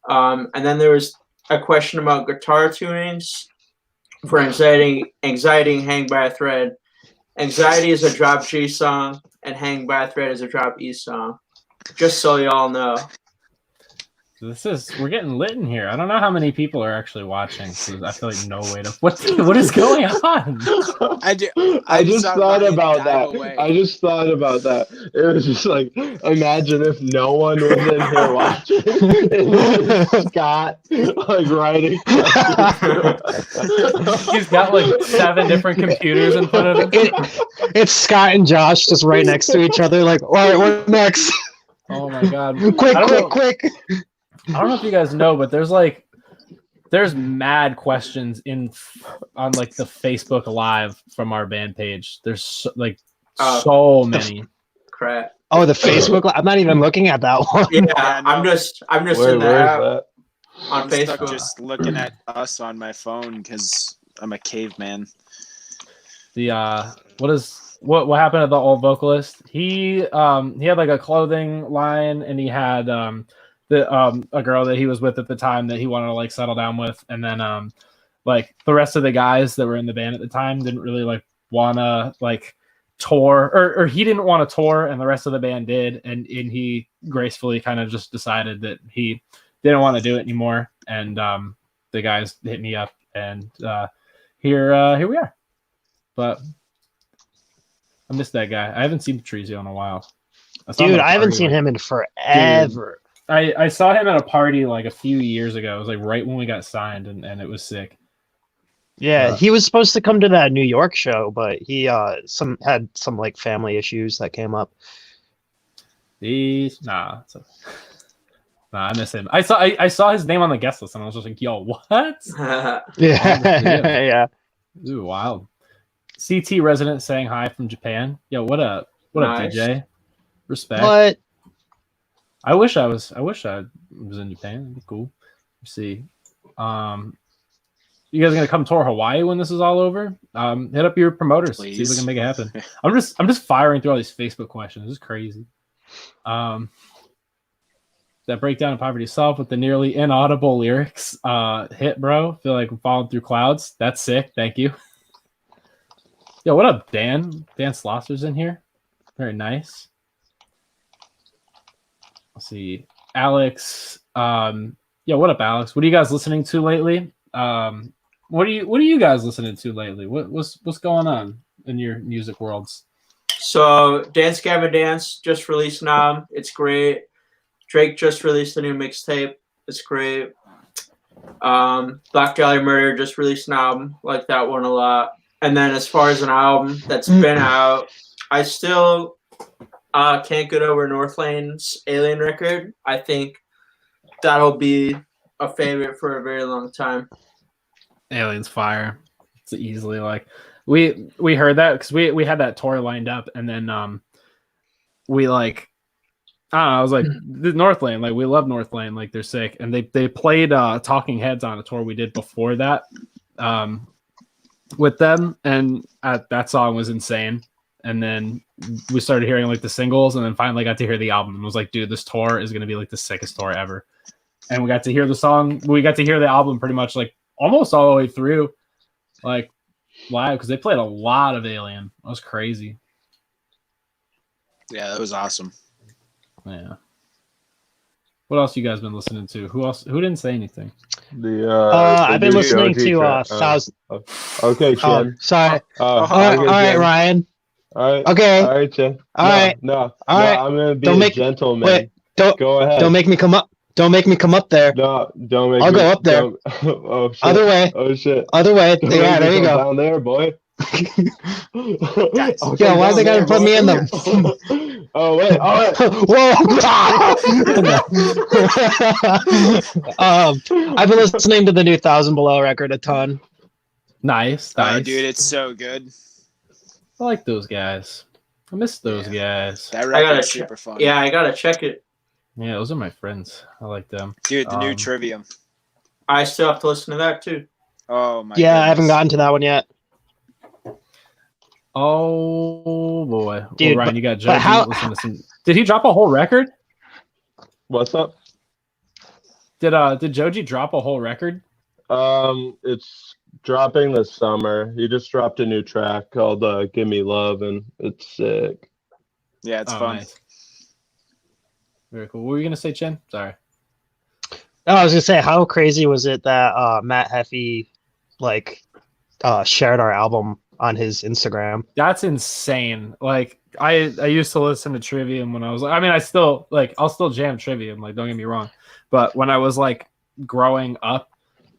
And then there was a question about guitar tunings for anxiety Hang by a Thread. Anxiety is a drop G song, and Hang by a Thread is a drop E song. Just so y'all know. We're getting lit in here. I don't know how many people are actually watching. So I feel like no way to. What is going on? I just thought about that. I just thought about that. It was just imagine if no one was in here watching. And Scott writing. He's got 7 different computers in front of him. It's Scott and Josh just right next to each other. All right, what next? Oh my god! Quick! I don't know if you guys know, but there's mad questions on the Facebook Live from our band page. There's so many. Crap. Oh, the Facebook Live. I'm not even looking at that one. Yeah, I'm just in that on Facebook. Stuck just looking at us on my phone because I'm a caveman. The what happened to the old vocalist? He had a clothing line, and he had a girl that he was with at the time that he wanted to settle down with, and then the rest of the guys that were in the band at the time didn't really want to tour, or he didn't want to tour, and the rest of the band did, and he gracefully kind of just decided that he didn't want to do it anymore, and the guys hit me up, and here we are. But I miss that guy. I haven't seen Patrizio in a while. Dude, I haven't seen him in forever. Dude, I saw him at a party a few years ago. It was right when we got signed, and it was sick. Yeah, he was supposed to come to that New York show, but he had some family issues that came up. Nah, I miss him. I saw his name on the guest list, and I was just like, "Yo, what?" Yeah. Ooh, wild. CT resident saying hi from Japan. Yo, what up? What up, DJ? Respect. What? I wish I was in Japan. That'd be cool. Let's see. You guys are gonna come tour Hawaii when this is all over? Hit up your promoters. Please. See if we can make it happen. I'm just firing through all these Facebook questions. This is crazy. that breakdown of poverty solved with the nearly inaudible lyrics. Hit, bro. Feel like I'm falling through clouds. That's sick. Thank you. Yo, what up, Dan? Dan Slosser's in here. Very nice. Let's see. Alex. Yo, what up, Alex? What are you guys listening to lately? What are you guys listening to lately? What's going on in your music worlds? So Dance Gavin Dance just released an album. It's great. Drake just released a new mixtape. It's great. Black Dahlia Murder just released an album. Like that one a lot. And then as far as an album that's been out, I still can't get over Northlane's Alien record. I think that'll be a favorite for a very long time. Alien's fire. It's easily like we heard that because we had that tour lined up, and then we like I don't know, I was like Northlane, like we love Northlane, like they're sick, and they played Talking Heads on a tour we did before that with them, and that song was insane. And then we started hearing like the singles, and then finally got to hear the album and was like, dude, this tour is gonna be like the sickest tour ever. And we got to hear the song, we got to hear the album pretty much like almost all the way through, like live, because they played a lot of Alien. That was crazy. Yeah, that was awesome. Yeah. What else you guys been listening to? Who else? Who didn't say anything? I've been listening to Thousand. Okay, Chen. Sorry. All right, Ryan. All right. Okay. All right, Chen. All right. No. All right. I'm gonna be Don't a gentleman. Wait. Go ahead. Don't make me come up. Don't make me come up there. No. Don't make. I'll go up there. Oh shit. Other way. Oh shit. Other way. Yeah, there you go. Down there, boy. Yeah, why they gotta put me in them? Oh wait! Whoa! I've been listening to the new Thousand Below record a ton. Nice. Oh, dude, it's so good. I like those guys. I miss those guys. That record's super fun. Yeah, I gotta check it. Yeah, those are my friends. I like them. Dude, the new Trivium. I still have to listen to that too. Oh my. Yeah, I haven't gotten to that one yet. Oh boy, dude! Ryan, you got Joji. Did he drop a whole record? What's up? Did Joji drop a whole record? It's dropping this summer. He just dropped a new track called "Give Me Love," and it's sick. Yeah, it's fun. Nice. Very cool. What were you gonna say, Chen? Sorry. Oh, I was gonna say, how crazy was it that Matt Heffy shared our album on his Instagram? That's insane. Like I used to listen to Trivium when I was I'll still jam Trivium, like don't get me wrong. But when I was like growing up,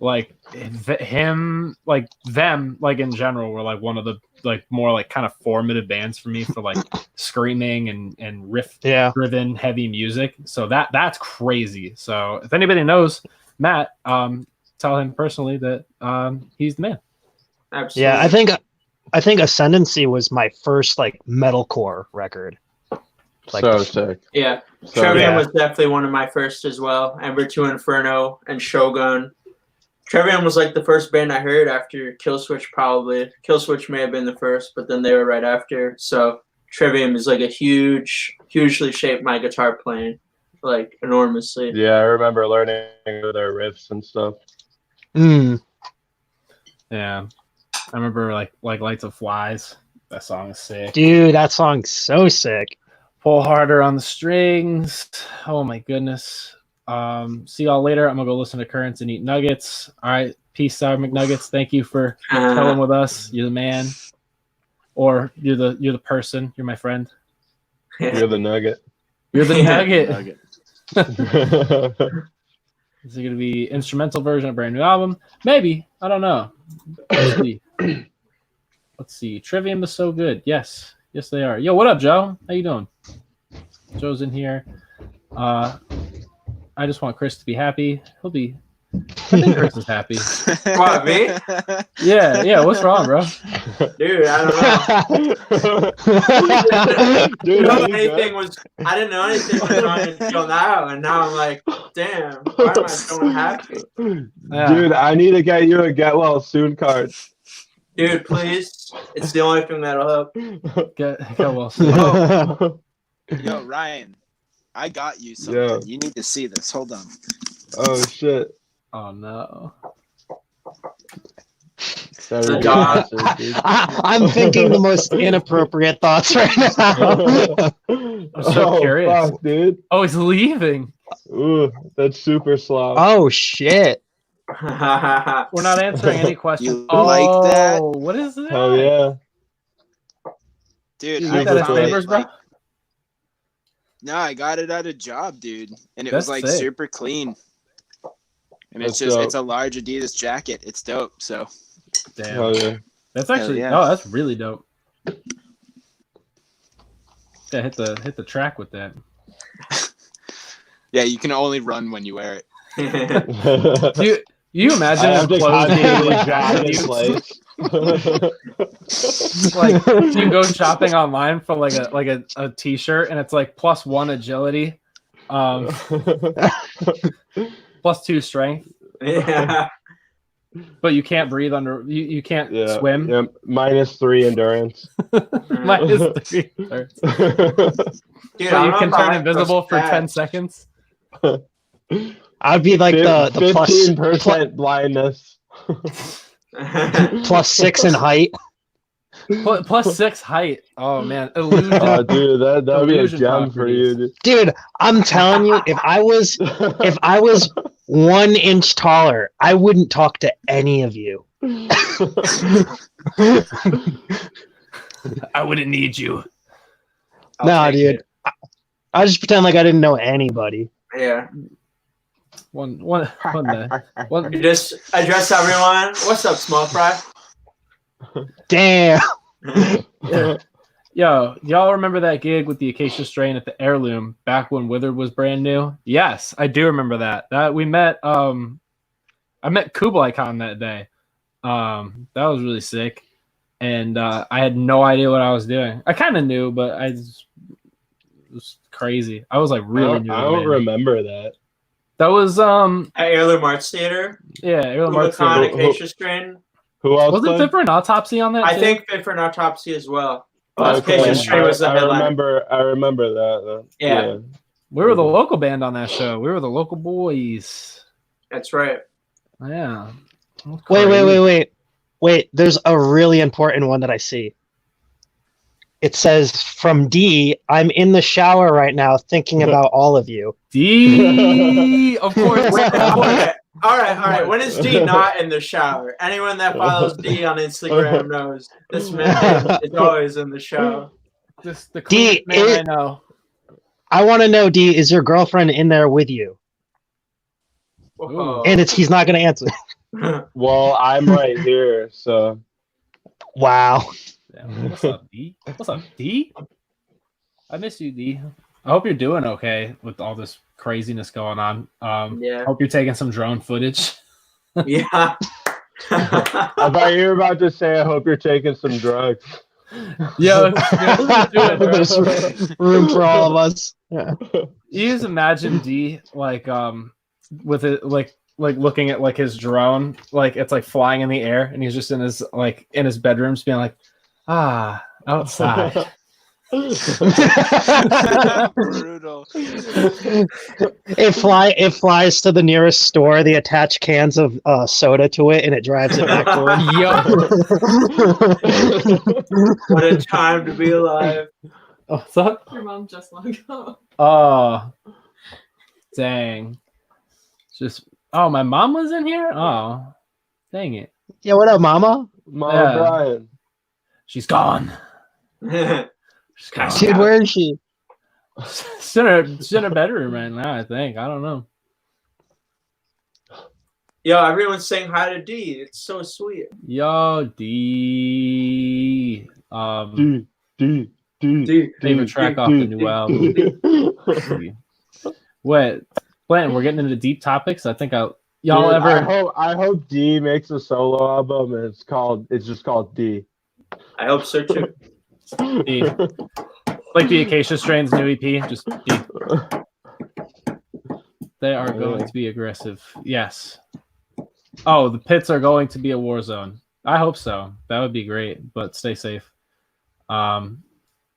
like him, like them, like in general were like one of the like more like kind of formative bands for me for like screaming and riff driven heavy music. So that's crazy. So if anybody knows Matt, tell him personally that he's the man. Absolutely. Yeah, I think Ascendancy was my first like metalcore record. Like, so sick. Yeah. Trivium was definitely one of my first as well. Ember to Inferno and Shogun. Trivium was like the first band I heard after Killswitch probably. Killswitch may have been the first, but then they were right after. So Trivium is like a hugely shaped my guitar playing, like enormously. Yeah, I remember learning their riffs and stuff. Yeah. I remember like Lights of Flies. That song is sick. Dude, that song's so sick. Pull harder on the strings. Oh my goodness. See y'all later. I'm gonna go listen to Currents and eat nuggets. All right. Peace out, McNuggets. Thank you for chilling with us. You're the man. Or you're the person. You're my friend. You're the nugget. You're the nugget. Is it gonna be instrumental version of a brand new album? Maybe. I don't know. Let's see. Let's see. Trivium is so good. Yes, they are. Yo, what up, Joe? How you doing? Joe's in here. I just want Chris to be happy. He'll be. I think Chris is happy. What, me? Yeah. What's wrong, bro? Dude, I don't know. Dude, I didn't know anything was wrong until now, and now I'm like, damn, why am I so happy? Yeah. Dude, I need to get you a get well soon card. Dude, please. It's the only thing that'll help. Get well soon. Yo, Ryan. I got you something. Yeah. You need to see this. Hold on. Oh shit. Oh no. Better The be dog. faster, dude. I'm thinking the most inappropriate thoughts right now. I'm so curious. Fuck, dude. Oh, he's leaving. Ooh, that's super slow. Oh shit! We're not answering any questions. You like that? Oh, what is that? Hell yeah. Dude, You I got that at found Savers, it, bro? like, no, I got it at a job, dude. And it That's was like sick. super clean. And That's it's just dope. it's a large Adidas jacket. It's dope. So Damn. Hell yeah. That's actually yeah. oh, that's really dope. Yeah, hit the track with that. yeah, you can only run when you wear it. You imagine I have to clothes being constantly like jog in attributes? place. Like you go shopping online for like a t-shirt and it's like +1 agility, +2 strength, Yeah. but you can't breathe under you can't Yeah, swim. yeah, -3 endurance. -3. Dude, But I you don't can know turn about invisible for 10 stats. seconds. I'd be like the plus 15% blindness. +6 in height. +6 height. Oh man, illusion. Oh, dude, that would be a Illusion gem for you, properties. Dude, I'm telling you, if I was dude. 1 inch taller, I wouldn't talk to any of you. I wouldn't need you. Nah, dude. I just pretend like I didn't know anybody. Yeah. One day. You just address everyone. What's up, small fry? Damn. Yo, y'all remember that gig with the Acacia Strain at the Heirloom back when Withered was brand new? Yes, I do remember that. That we met. I met Kublai Khan that day. That was really sick, and I had no idea what I was doing. I kind of knew, but it was crazy. I was like really new. I don't remember that. That was At Heirloom Arts Theater. yeah, Heirloom Arts Kublai Theater. Khan, Acacia Strain. Who else? Wasn't played? Fit for an Autopsy on that? I too? think Fit for an Autopsy as well. Oh, Acacia Strain was the I headline. remember that. Yeah. We were the local band on that show. We were the local boys. That's right. Yeah. Wait. There's a really important one that I see. It says from D, I'm in the shower right now thinking about all of you. D, of course. Okay. All right. When is D not in the shower? Anyone that follows D on Instagram knows this man is always in the shower. Just the cleanest man I know. I want to know, D, is your girlfriend in there with you? Whoa. And he's not going to answer. Well, I'm right here, so. Wow. Yeah, what's up, D? What's up, D? I miss you, D. I hope you're doing okay with all this craziness going on. Yeah. Hope you're taking some drone footage. Yeah. I thought you were about to say, I hope you're taking some drugs. Yeah, There's room for all of us. Yeah. You just imagine D like with it like looking at like his drone, like it's like flying in the air, and he's just in his bedroom, just being like, outside. Brutal. It flies to the nearest store. They attach cans of soda to it, and it drives it back to him. What a time to be alive. Oh, what's up? Your mom just logged off. Oh, dang. My mom was in here? Oh, dang it. Yeah, what up, Mama? Mama Brian. She's gone. She's gone. Dude, where is she? She's in her bedroom right now, I think. I don't know. Yo, everyone's saying hi to D. It's so sweet. Yo, D. D. Favorite track off the new album. Wait, Blanton, we're getting into deep topics. I think I hope D makes a solo album and it's just called D. I hope so too. D. Like the Acacia Strain's new EP, just D. They are going to be aggressive. Yes. Oh, the pits are going to be a war zone. I hope so. That would be great, but stay safe.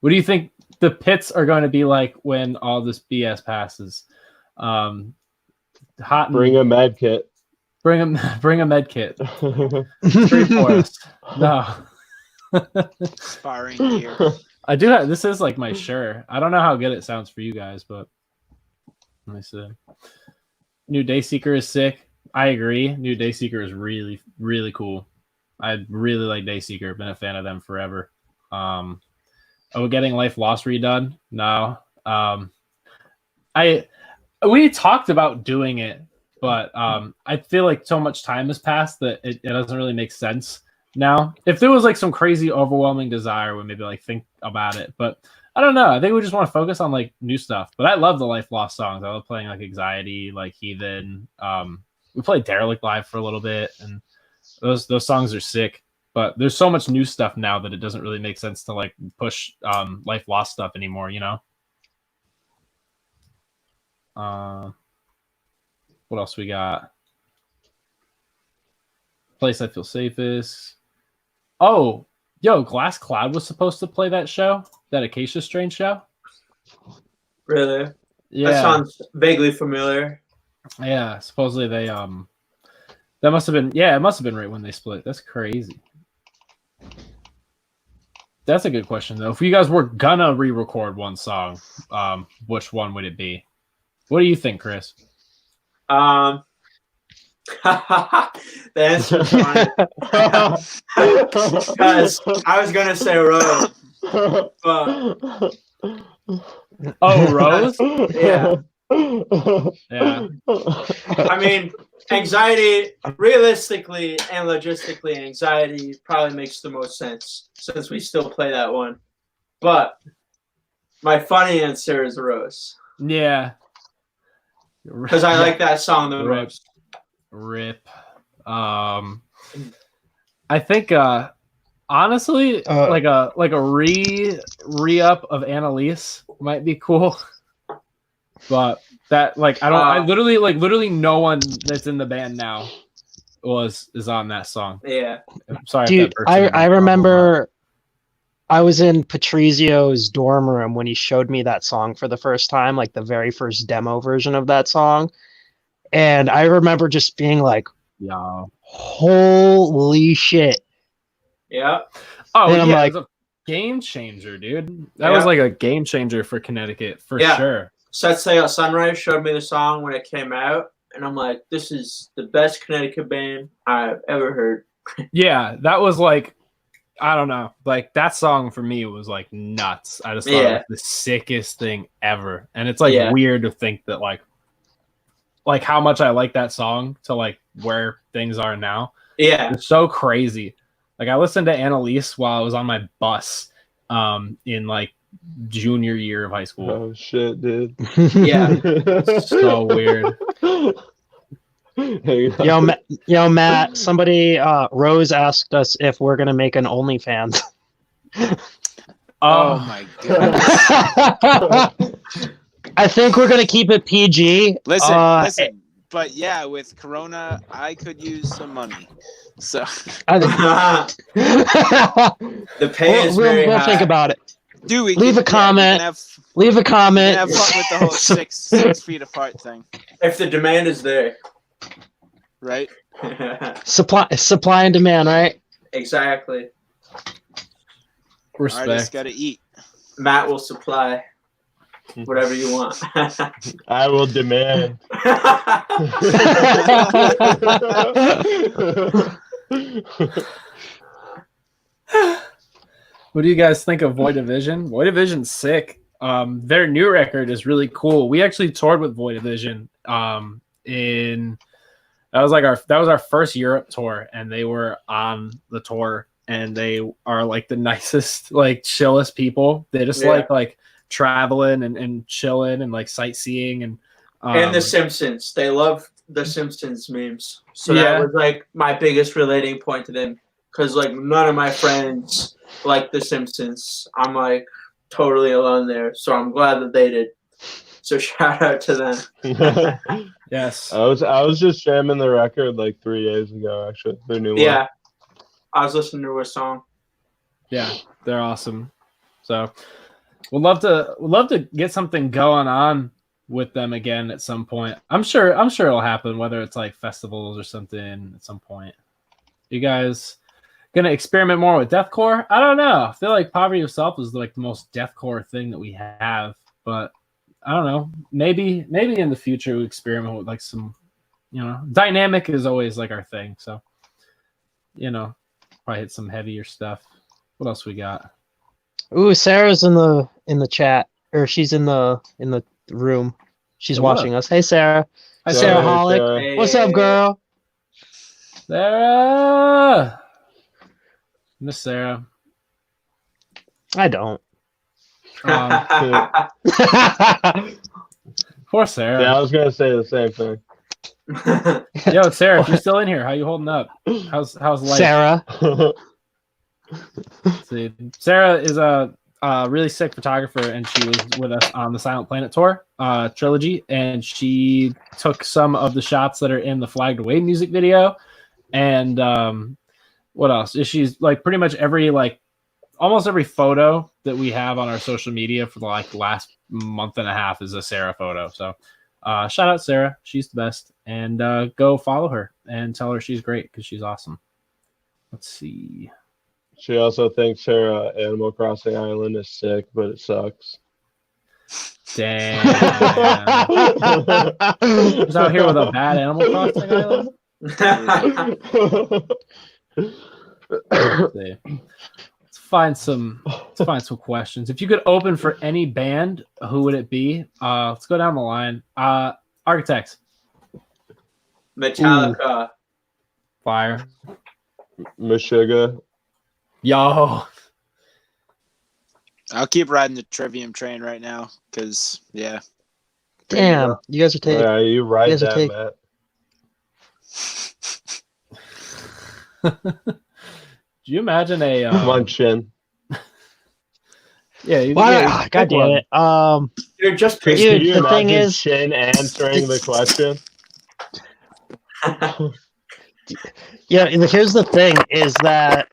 What do you think the pits are going to be like when all this BS passes? Hot and, Bring a med kit. bring a med kit. Street Forest. No. Sparring gear. I do have, this is like my shirt. I don't know how good it sounds for you guys, but let me see. New Dayseeker is sick. I agree. New Dayseeker is really, really cool. I really like Dayseeker. Been a fan of them forever. Getting Life Lost redone? No. We talked about doing it, but I feel like so much time has passed that it doesn't really make sense now. If there was like some crazy overwhelming desire, we maybe like think about it, but I don't know. I think we just want to focus on like new stuff. But I love the Life Lost songs. I love playing like Anxiety, like Heathen. We played Derelict live for a little bit, and those songs are sick. But there's so much new stuff now that it doesn't really make sense to like push Life Lost stuff anymore, you know? What else we got? Place I Feel Safest. Oh, yo, Glass Cloud was supposed to play that show, that Acacia Strain show. Really? Yeah. That sounds vaguely familiar. Yeah, supposedly they that must have been, yeah, it must have been right when they split. That's crazy. That's a good question though. If you guys were gonna re-record one song, which one would it be? What do you think, Chris? The answer is fine. Because I was gonna say Rose, but Oh, Rose? yeah. Yeah. I mean, Anxiety, realistically and logistically, Anxiety probably makes the most sense since we still play that one. But my funny answer is Rose. Yeah. Because I like that song the most. Rip. I think honestly like a re-up of Annalise might be cool. But that like I literally no one that's in the band now is on that song. Yeah. I'm sorry. Dude, I remember I was in Patrizio's dorm room when he showed me that song for the first time, like the very first demo version of that song. And I remember just being like, yeah, holy shit. Yeah. Oh, and I'm yeah, like, it was a game changer, dude. That was like a game changer for Connecticut for sure. Set Sail Sunrise showed me the song when it came out, and I'm like, this is the best Connecticut band I've ever heard. Yeah, that was like, I don't know, like that song for me was like nuts. I just thought it was the sickest thing ever, and it's like weird to think that like how much I like that song to like where things are now. Yeah, it's so crazy. Like I listened to Annalise while I was on my bus, in like junior year of high school. Oh shit, dude. Yeah. So weird. Yo, Matt, somebody, Rose asked us if we're going to make an OnlyFans. Oh my goodness. I think we're going to keep it PG. Listen. But yeah, with Corona, I could use some money. So the pay is very we'll high. think about it. Dude, leave a comment. Leave a comment. Have fun with the whole 6 feet apart thing. If the demand is there, right? Supply and demand, right? Exactly. Respect. Artists gotta eat. Matt will supply whatever you want. I will demand. What do you guys think of Void Division? Void Division's sick. Their new record is really cool. We actually toured with Void Division. That was our first Europe tour, and they were on the tour, and they are like the nicest, like chillest people. They just like traveling and chilling and like sightseeing and The Simpsons. They love the Simpsons memes. So that was like my biggest relating point to them, because like none of my friends like the Simpsons. I'm like totally alone there, so I'm glad that they did. So shout out to them. Yes. I was just jamming the record like 3 days ago, actually. Their new one. Yeah. I was listening to a song. Yeah, they're awesome. So Would love to get something going on with them again at some point. I'm sure it'll happen, whether it's like festivals or something at some point. You guys gonna experiment more with deathcore? I don't know. I feel like Poverty of Self is like the most deathcore thing that we have, but I don't know. Maybe in the future we experiment with like some, dynamic is always like our thing. So, probably hit some heavier stuff. What else we got? Ooh, Sarah's in the chat, or she's in the room. She's watching us. Hey, Sarah. Hi, Sarah Sarah. Hollick. Hey. What's up, girl? Sarah. Miss Sarah. I don't. Poor Sarah. Yeah, I was gonna say the same thing. Yo, Sarah, if you're still in here, how you holding up? How's life? Sarah. Let's see. Sarah is a really sick photographer, and she was with us on the Silent Planet tour trilogy, and she took some of the shots that are in the Flagged Away music video. And what else? She's like pretty much almost every photo that we have on our social media for the last month and a half is a Sarah photo. So shout out Sarah, she's the best, and go follow her and tell her she's great because she's awesome. Let's see. She also thinks her Animal Crossing island is sick, but it sucks. Damn. Who's out here with a bad Animal Crossing island? Let's see. Let's find some questions. If you could open for any band, who would it be? Let's go down the line. Architects. Metallica. Fire. Meshuggah. Yo. I'll keep riding the Trivium train right now because, yeah. Damn, you guys are taking. Yeah, you right You guys are that, take- Matt. Do you imagine a Come on, Chin. Yeah, God damn it. You're just Dude, Can you the thing imagine is- Chin answering the question? Yeah, and here's the thing: is that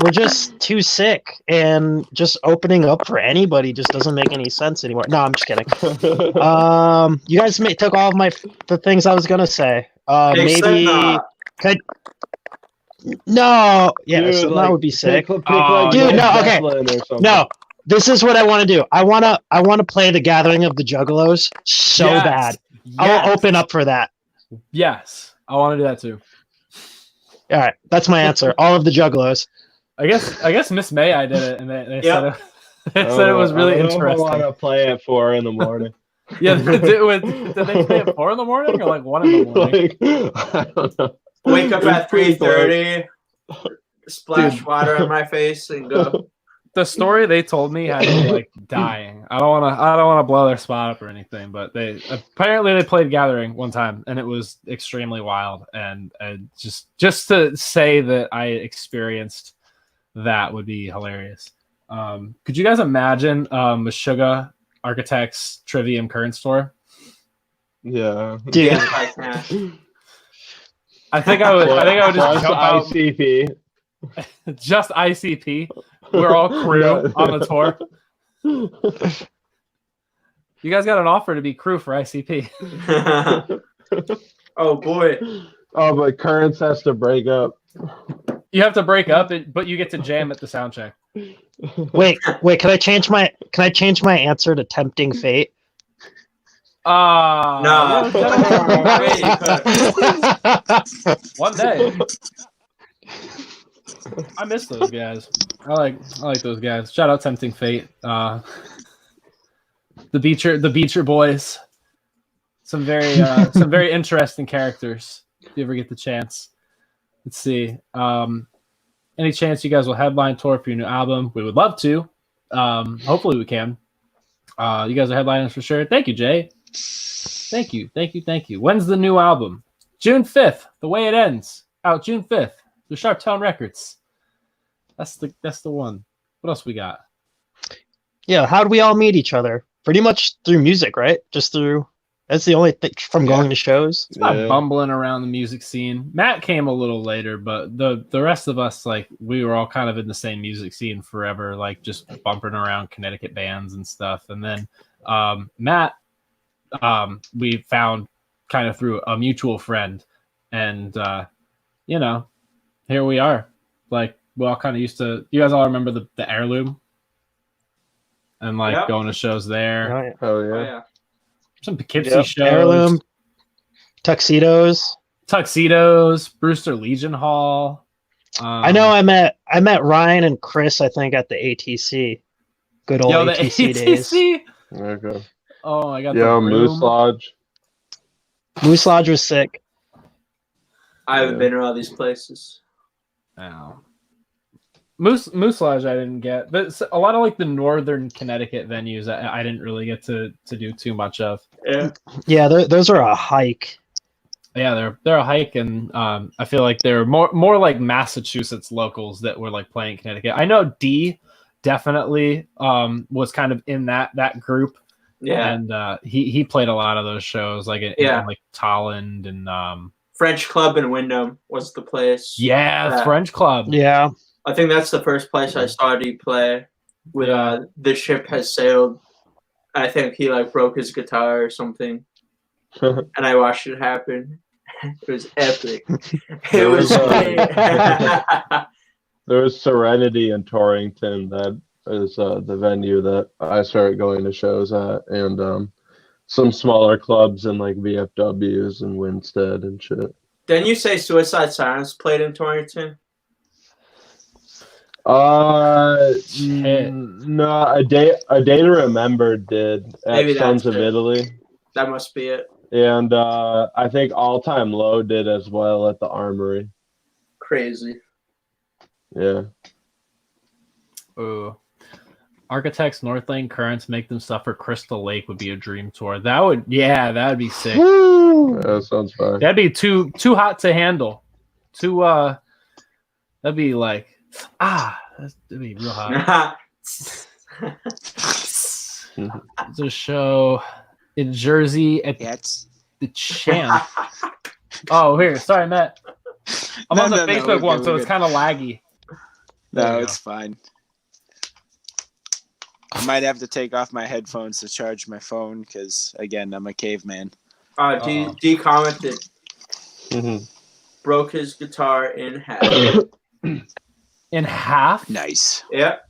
we're just too sick, and just opening up for anybody just doesn't make any sense anymore. No, I'm just kidding. You guys took all of the things I was gonna say. Maybe Slipknot. could. No, yeah, Dude, Slipknot would be sick. Pick, Oh, dude, Led no, okay. Zeppelin or something. No, this is what I want to do. I wanna play the Gathering of the Juggalos so Yes. bad. I Yes. will open up for that. Yes, I want to do that too. All right, that's my answer. All of the Juggalos. I guess Miss May I did it, and they Yep. said it was really I don't know if I interesting. want to play at 4 in the morning. Yeah, did they play at 4 in the morning or like 1 in the morning? I don't know. Wake up It's at pretty 3:30, splash Dude. water on my face, and go. The story they told me had me like dying. I don't wanna blow their spot up or anything, but they played Gathering one time and it was extremely wild. And just to say that I experienced that would be hilarious. Could you guys imagine Meshuggah Architects Trivium Current Store? Yeah. Dude, Yes, I can. I think I would just Plus jump out. ICP. Just ICP. We're all crew No. on the tour. You guys got an offer to be crew for ICP. Oh boy. Oh, but Currents has to break up. You have to break up, but you get to jam at the sound check. wait. Can I change my answer to Tempting Fate? No. One day. I miss those guys. I like those guys. Shout out Tempting Fate. The Beecher boys. Some very interesting characters. If you ever get the chance. Let's see. Any chance you guys will headline tour for your new album? We would love to. Hopefully we can. You guys are headliners for sure. Thank you, Jay. Thank you. When's the new album? June 5th. The Way It Ends. Out June 5th. The Sharptown Records. That's the one. What else we got? Yeah, how do we all meet each other? Pretty much through music, right? Just through That's the only thing from going to shows. It's about bumbling around the music scene. Matt came a little later, but the rest of us, like, we were all kind of in the same music scene forever, like just bumping around Connecticut bands and stuff. And then Matt, we found kind of through a mutual friend, and you know, here we are. Like, we all kind of used to. You guys all remember the Heirloom, and like going to shows there. Oh yeah. Some Poughkeepsie shows. Heirloom, tuxedos, Brewster Legion Hall. I know. I met Ryan and Chris, I think, at the ATC. Good old ATC days. Okay. Oh, I got the Moose Lodge. Moose Lodge was sick. I haven't been to all these places. Oh. Moose Lodge I didn't get, but a lot of like the northern Connecticut venues I didn't really get to do too much of. Yeah, those are a hike. Yeah, they're a hike, and I feel like they're more like Massachusetts locals that were like playing Connecticut. I know D definitely was kind of in that group. Yeah, and he played a lot of those shows, like in like Tolland and French Club in Wyndham was the place. Yeah, French Club. Yeah. I think that's the first place I saw D play. With The Ship Has Sailed. I think he like broke his guitar or something, and I watched it happen. It was epic. It was great. There was Serenity in Torrington. That is the venue that I started going to shows at, and some smaller clubs in like VFWs and Winstead and shit. Didn't you say Suicide Silence played in Torrington? No, a day to remember did at Maybe Sons of Italy. That must be it. And I think All Time Low did as well at the Armory. Crazy. Yeah. Ooh. Architects, North Lane Currents, Make Them Suffer, Crystal Lake would be a dream tour. That'd be sick. That sounds fun. That'd be too hot to handle. That'd be like that'd be real hot. There's a show in Jersey at the Champ. Oh, here. Sorry, Matt. I'm on the Facebook one, so it's kind of laggy. No, it's fine. I might have to take off my headphones to charge my phone because, again, I'm a caveman. D commented. Mm-hmm. Broke his guitar in half. In half? Nice. Yep.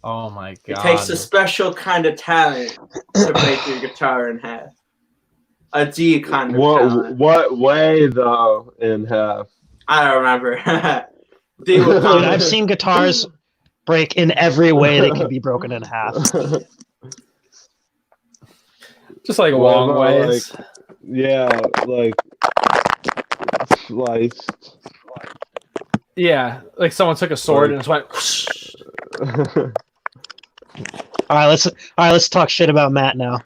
Oh my god. It takes a special kind of talent to break your guitar in half. A D kind of talent. What way though in half? I don't remember. Dude, I've seen guitars break in every way they can be broken in half. Just like long ways. Like, yeah, like sliced. Yeah, like someone took a sword and just went. All right, let's talk shit about Matt now.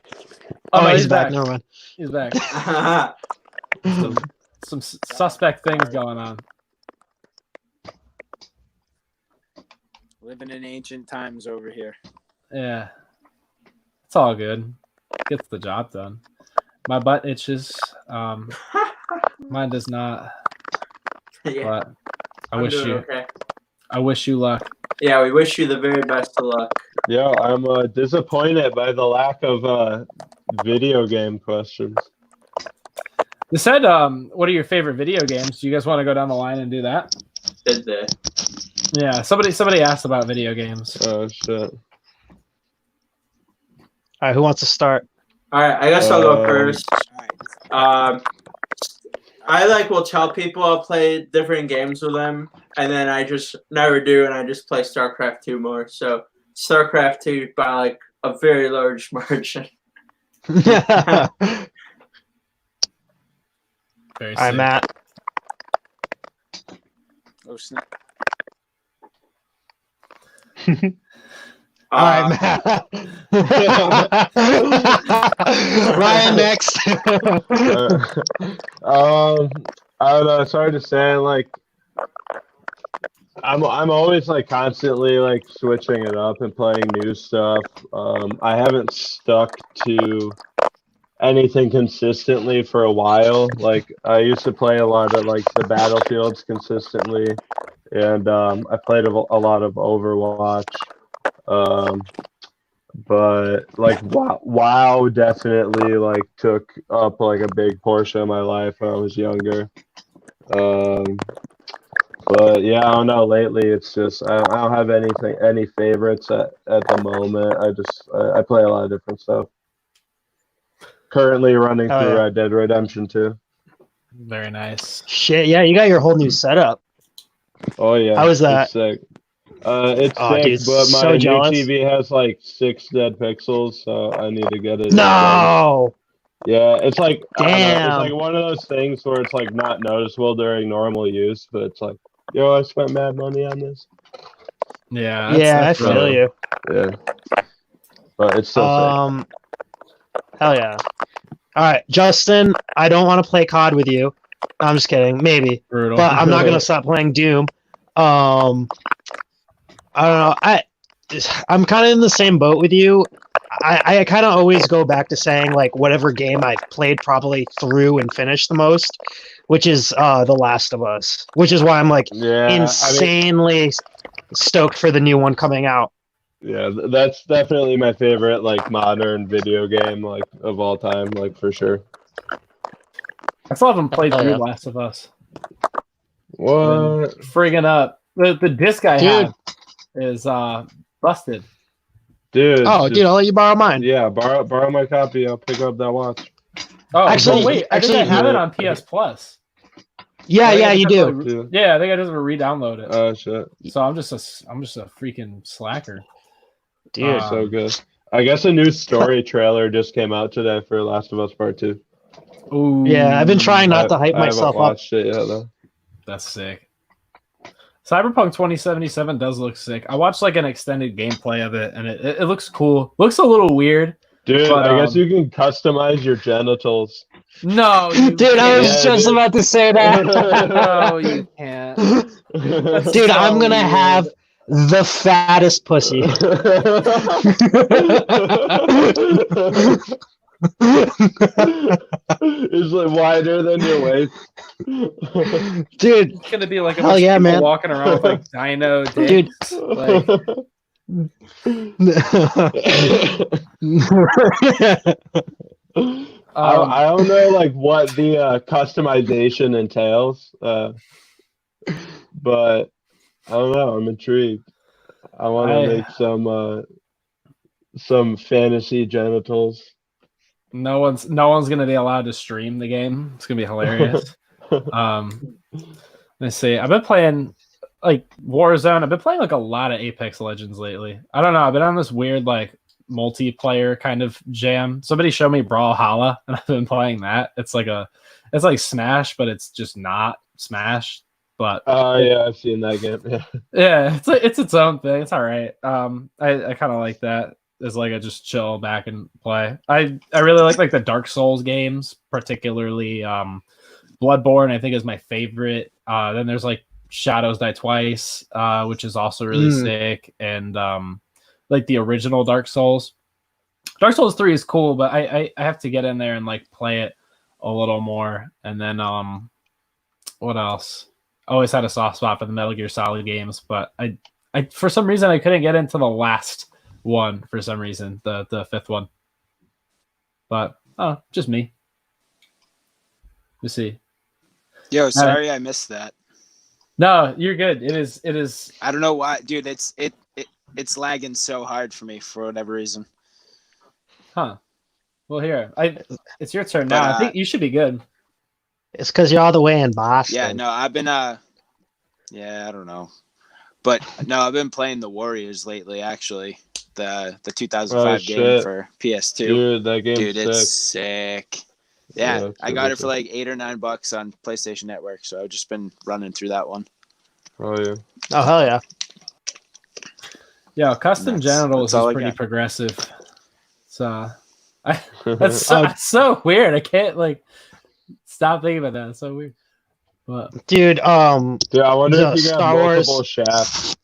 Oh, no, he's back. Never mind. He's back. some suspect things going on. Living in ancient times over here. Yeah, it's all good. Gets the job done. My butt itches. Mine does not. Yeah. But I wish you luck. Yeah, we wish you the very best of luck. Yeah, I'm disappointed by the lack of video game questions. They said, what are your favorite video games? Do you guys want to go down the line and do that? Did they? Yeah, somebody asked about video games. Oh, shit. All right, who wants to start? All right, I guess I'll go first. I will tell people I'll play different games with them, and then I just never do, and I just play StarCraft 2 more. So StarCraft 2 by like a very large margin. Very All right, Matt. Oh, snap. All right, Matt. Ryan next. I don't know. It's hard to say. Like, I'm always like constantly like switching it up and playing new stuff. I haven't stuck to anything consistently for a while. Like I used to play a lot of like the Battlefields consistently, and I played a lot of Overwatch. But like WoW definitely like took up like a big portion of my life when I was younger. But yeah, I don't know. Lately, it's just I don't have any favorites at the moment. I play a lot of different stuff. Currently running through Red Dead Redemption 2. Very nice. Shit, yeah, you got your whole new setup. Oh yeah, how was that? It's sick. It's sick, dude, but my so new jealous. TV has like 6 dead pixels, so I need to get it. No. Yeah, it's like I don't know, Damn. it's like one of those things where it's like not noticeable during normal use, but it's like, yo, I spent mad money on this. Yeah. I feel you. Yeah, but it's still sick. Hell yeah. All right, Justin, I don't want to play COD with you. I'm just kidding, maybe. Brutal. But I'm not gonna stop playing Doom. I don't know. I'm kind of in the same boat with you. I kind of always go back to saying like whatever game I've played probably through and finished the most, which is The Last of Us. Which is why I'm like insanely stoked for the new one coming out. Yeah, that's definitely my favorite like modern video game like of all time, like for sure. I still haven't played through Last of Us. What? Friggin' up. The disc I have is busted. Dude. Oh, dude, I'll let you borrow mine. Yeah, borrow my copy. I'll pick up that watch. Oh, actually, wait. I think I have it on PS Plus. Yeah, you do. Yeah, I think I just re-download it. Oh shit. So I'm just a freaking slacker. Dude, so good. I guess a new story trailer just came out today for Last of Us Part 2. Ooh. Yeah, I've been trying not to hype myself up. Watched it yet, though. That's sick. Cyberpunk 2077 does look sick. I watched like an extended gameplay of it, and it looks cool. Looks a little weird. Dude, but, I guess you can customize your genitals. No, dude, I was just about to say that. No, you can't. Dude, I'm gonna have the fattest pussy. It's like wider than your waist. Dude, it's gonna be like a hell yeah, man. Walking around with like dino dicks. Dude. Like... I don't know like what the customization entails, but I don't know. I'm intrigued. I want to make some fantasy genitals. No one's gonna be allowed to stream the game. It's gonna be hilarious. Let's see. I've been playing like Warzone. I've been playing like a lot of Apex Legends lately. I don't know. I've been on this weird like multiplayer kind of jam. Somebody showed me Brawlhalla, and I've been playing that. It's like Smash, but it's just not Smash. But yeah, I've seen that game. Yeah, it's its own thing. It's all right. I kind of like that. Is like I just chill back and play. I really like the Dark Souls games, particularly Bloodborne. I think is my favorite. Then there's like Shadows Die Twice, which is also really sick, and like the original Dark Souls. Dark Souls 3 is cool, but I have to get in there and like play it a little more. And then what else? I always had a soft spot for the Metal Gear Solid games, but I for some reason I couldn't get into the last one for some reason, the fifth one. But just me. Let's see. Yo, sorry I missed that. No, you're good. It is. I don't know why, dude. It's lagging so hard for me for whatever reason. Huh. Well, here, it's your turn now. I think you should be good. It's because you're all the way in Boston. Yeah, no, I've been yeah, I don't know, but no, I've been playing the Warriors lately. Actually, the 2005 game for PS2. Dude, that game. Dude, it's sick. Yeah, I got it for like $8 or $9 on PlayStation Network, so I've just been running through that one. Oh yeah. Oh hell yeah. Yeah, custom genitals is pretty progressive. So that's so weird. I can't like stop thinking about that. It's so weird. But dude, I wonder if you got Star multiple Wars shafts.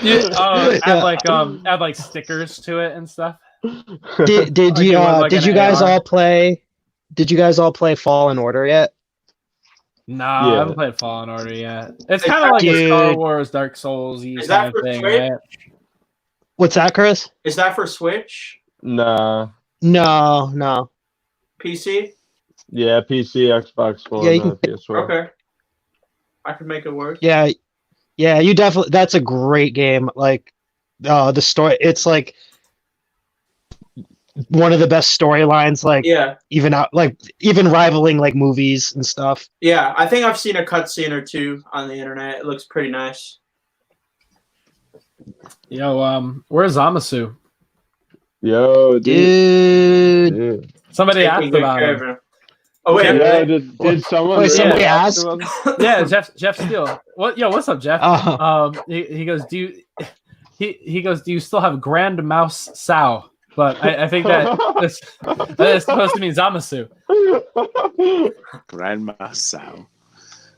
add like stickers to it and stuff. Did Like you it was like did an you guys AR. all play? Did you guys all play Fallen Order yet? No, I Yeah. haven't played Fallen Order yet. It's Is kind that- of like a Star Dude. Wars, Dark Souls-y Is kind that of for thing, Switch? right? What's that, Chris? Is that for Switch? Nah. No. PC? Yeah, PC, Xbox Yeah, One, you can. PS4. Okay. I could make it work. Yeah, you definitely. That's a great game. Like, the story. It's like one of the best storylines. Like, Yeah. even rivaling like movies and stuff. Yeah. I think I've seen a cutscene or two on the internet. It looks pretty nice. Yo, where's Zamasu? Yo, Dude. dude. Somebody Taking asked good about care him. of him. Oh wait, Yeah, really? did someone Wait, really somebody ask asked? him? Yeah, Jeff Steele. What? Yo, what's up, Jeff? He goes, do you? He goes, do you still have Grand Mouse Sao? But I think that is supposed to mean Zamasu. Grandma Sao.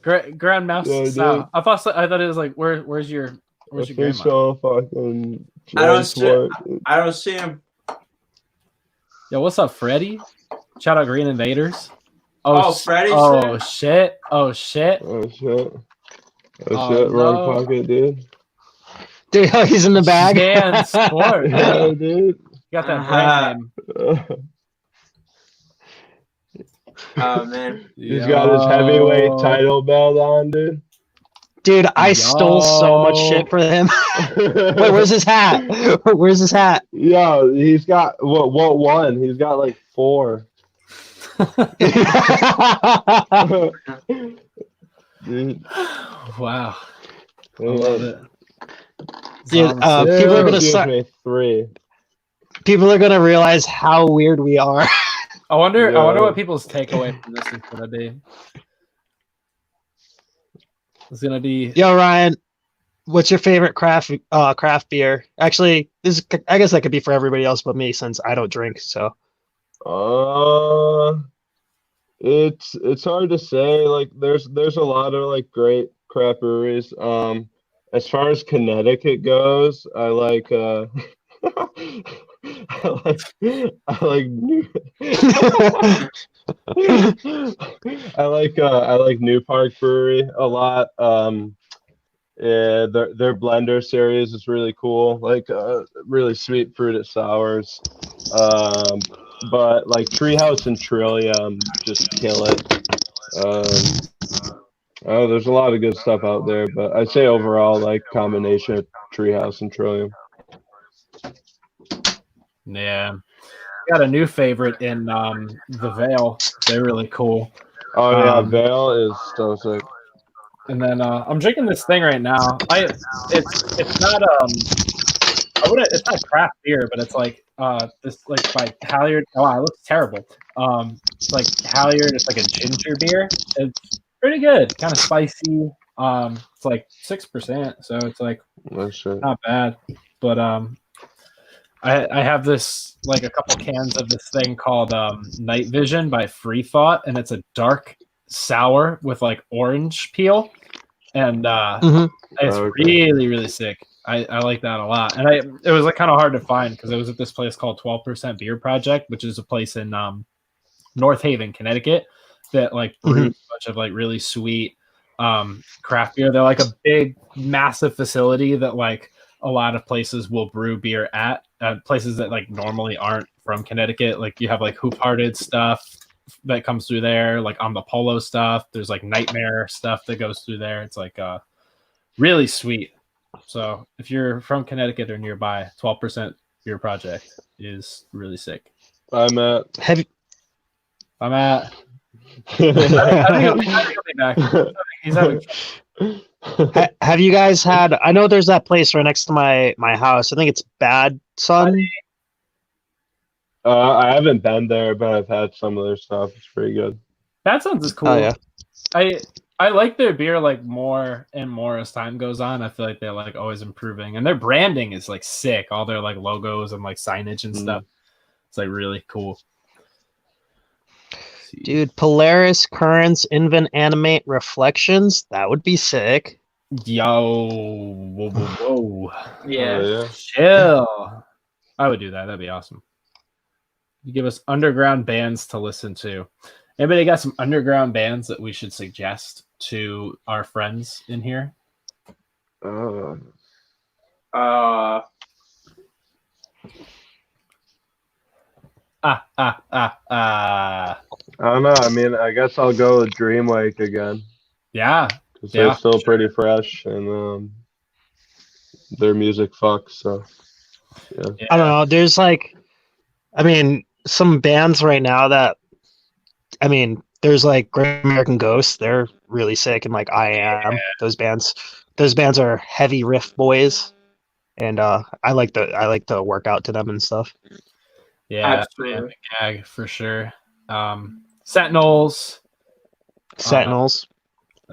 Grand Mouse Yeah, Sao. dude. I thought it was like where's your grandma? Official fucking I don't James see- Ward. I don't see him. Yo, what's up, Freddy? Shout out Green Invaders. Oh, Freddy's Oh there? shit! Oh shit! Oh shit. Oh, Shit, wrong no. pocket, dude. Dude, he's in the bag. Dan Sport. Yeah, dude. Got that brand name. Oh man. He's got his heavyweight title belt on, dude. Dude, I stole so much shit for him. Wait, where's his hat? Where's his hat? Yo, he's got what one? He's got like 4. Dude, Wow, I love it. Dude, Zamasu. people are gonna excuse start. me, 3. People are gonna realize how weird we are. I wonder Yo. what people's takeaway from this is gonna be. It's gonna be Yo, Ryan, what's your favorite craft beer? Actually, I guess that could be for everybody else but me since I don't drink. So It's hard to say. Like there's a lot of like great craft breweries. As far as Connecticut goes, I like I like New I like New Park Brewery a lot. Yeah, their blender series is really cool. Like really sweet fruited sours. But like Treehouse and Trillium just kill it. Oh, there's a lot of good stuff out there, but I'd say overall like combination of Treehouse and Trillium. yeah. Got a new favorite in the Vale. They're really cool. Oh yeah, Um, Vale is so sick. And then I'm drinking this thing right now. It's not it's not craft beer, but it's like this like by Halyard. Oh, wow, it looks terrible. It's like Halyard. It's like a ginger beer. It's pretty good, kind of spicy. It's like 6%, so it's like Oh, shit. not bad. But I have this like a couple cans of this thing called Night Vision by Free Thought, and it's a dark sour with like orange peel, and it's Okay. really sick. I like that a lot, and it was like kind of hard to find because it was at this place called 12% Beer Project, which is a place in North Haven, Connecticut, that like brews a bunch of like really sweet craft beer. They're like a big, massive facility that like a lot of places will brew beer at, places that like normally aren't from Connecticut. Like you have like Hoop Hearted stuff that comes through there, like on the Polo stuff. There's like Nightmare stuff that goes through there. It's like really sweet. So if you're from Connecticut or nearby, 12% Beer Project is really sick. I'm at. have I'm at. I think he'll be back. He's having. have you guys had? I know there's that place right next to my house. I think it's Bad Sun. I haven't been there, but I've had some of their stuff. It's pretty good. That sounds is cool. Oh yeah. I like their beer like more and more as time goes on. I feel like they're like always improving, and their branding is like sick. All their like logos and like signage and stuff. It's like really cool. Dude, Polaris Currents Invent Animate Reflections. That would be sick. Yo, whoa. Yeah. Oh, yeah. Chill. I would do that. That'd be awesome. You give us underground bands to listen to. Anybody got some underground bands that we should suggest to our friends in here? Uh, I don't know. I mean, I guess I'll go with Dreamwake again. Yeah. Because they're still pretty fresh and their music fucks. So, yeah. I don't know. There's like, I mean, some bands right now that, I mean, there's like Great American Ghost. They're really sick, and like I Am. Yeah. Those bands are heavy riff boys, and I like to work out to them and stuff. Yeah, absolutely. Gag for sure. Sentinels.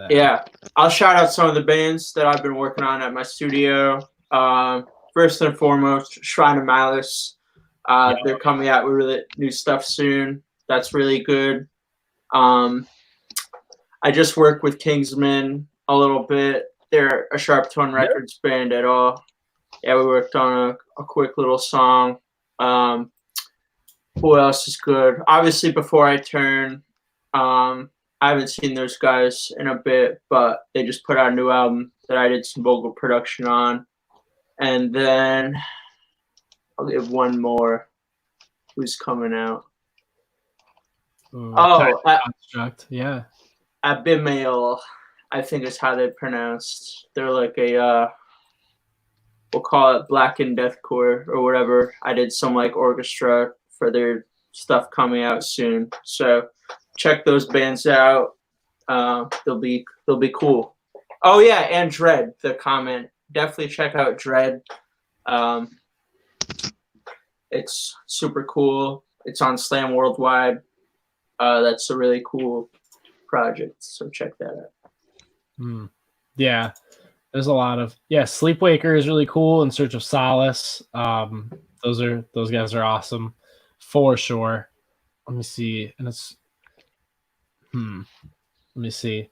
Yeah, I'll shout out some of the bands that I've been working on at my studio. First and foremost, Shrine of Malice. They're coming out with really new stuff soon. That's really good. I just worked with Kingsman a little bit. They're a Sharp Tone Records band at all. Yeah, we worked on a quick little song. Who else is good? Obviously, Before I Turn. I haven't seen those guys in a bit, but they just put out a new album that I did some vocal production on. And then I'll give one more. Who's coming out? Construct. Yeah. Abimael, I think is how they're pronounced. They're like a we'll call it Blackened Deathcore or whatever. I did some like orchestra for their stuff coming out soon. So check those bands out. They'll be cool. Oh yeah, and Dread, the comment. Definitely check out Dread. It's super cool. It's on Slam Worldwide. That's a really cool project. So check that out. Yeah. There's a lot of Sleepwaker is really cool. In Search of Solace. Those guys are awesome for sure. Let me see. And it's let me see.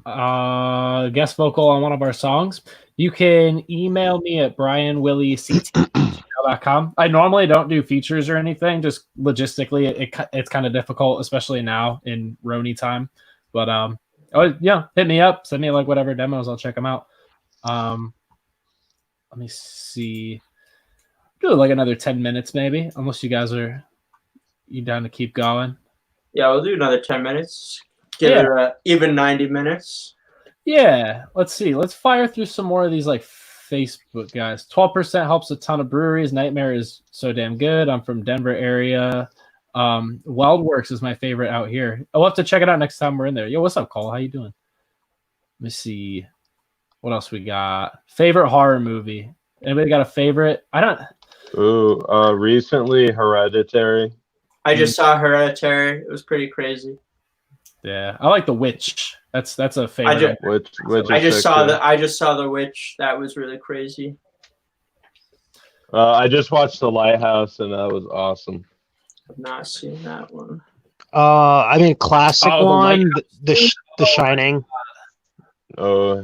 Guest vocal on one of our songs. You can email me at brianwilliect@gmail.com. I normally don't do features or anything, just logistically it's kind of difficult, especially now in Roni time. But hit me up, send me like whatever demos, I'll check them out. Let me see. Do like another 10 minutes maybe, unless you guys are down to keep going. Yeah, we'll do another 10 minutes. Give it even 90 minutes. Yeah, let's see. Let's fire through some more of these like Facebook guys. 12% helps a ton of breweries. Nightmare is so damn good. I'm from Denver area. Wildworks is my favorite out here. I'll have to check it out next time we're in there. Yo, what's up, Cole? How you doing? Let me see. What else we got? Favorite horror movie. Anybody got a favorite? I don't. Ooh, recently Hereditary. I just saw Hereditary. It was pretty crazy. Yeah, I like The Witch. That's a favorite. I just saw The Witch. That was really crazy. I just watched The Lighthouse and that was awesome. I've not seen that one. I mean, classic one, The Shining. Oh,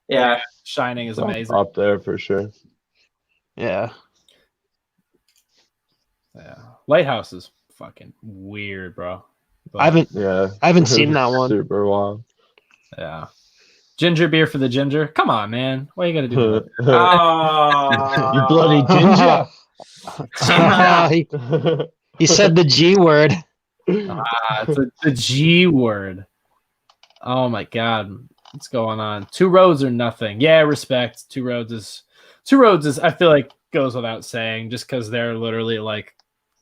yeah, Shining is amazing. Up there for sure. Yeah. Yeah, Lighthouse is fucking weird, bro. But, I haven't seen that one. Super wild. Yeah. Ginger beer for the ginger. Come on, man. Why you gotta do that? You bloody ginger. He said the G word. It's the G word. Oh my god. What's going on? Two Roads or nothing. Yeah, respect. Two Roads is I feel like goes without saying, just because they're literally like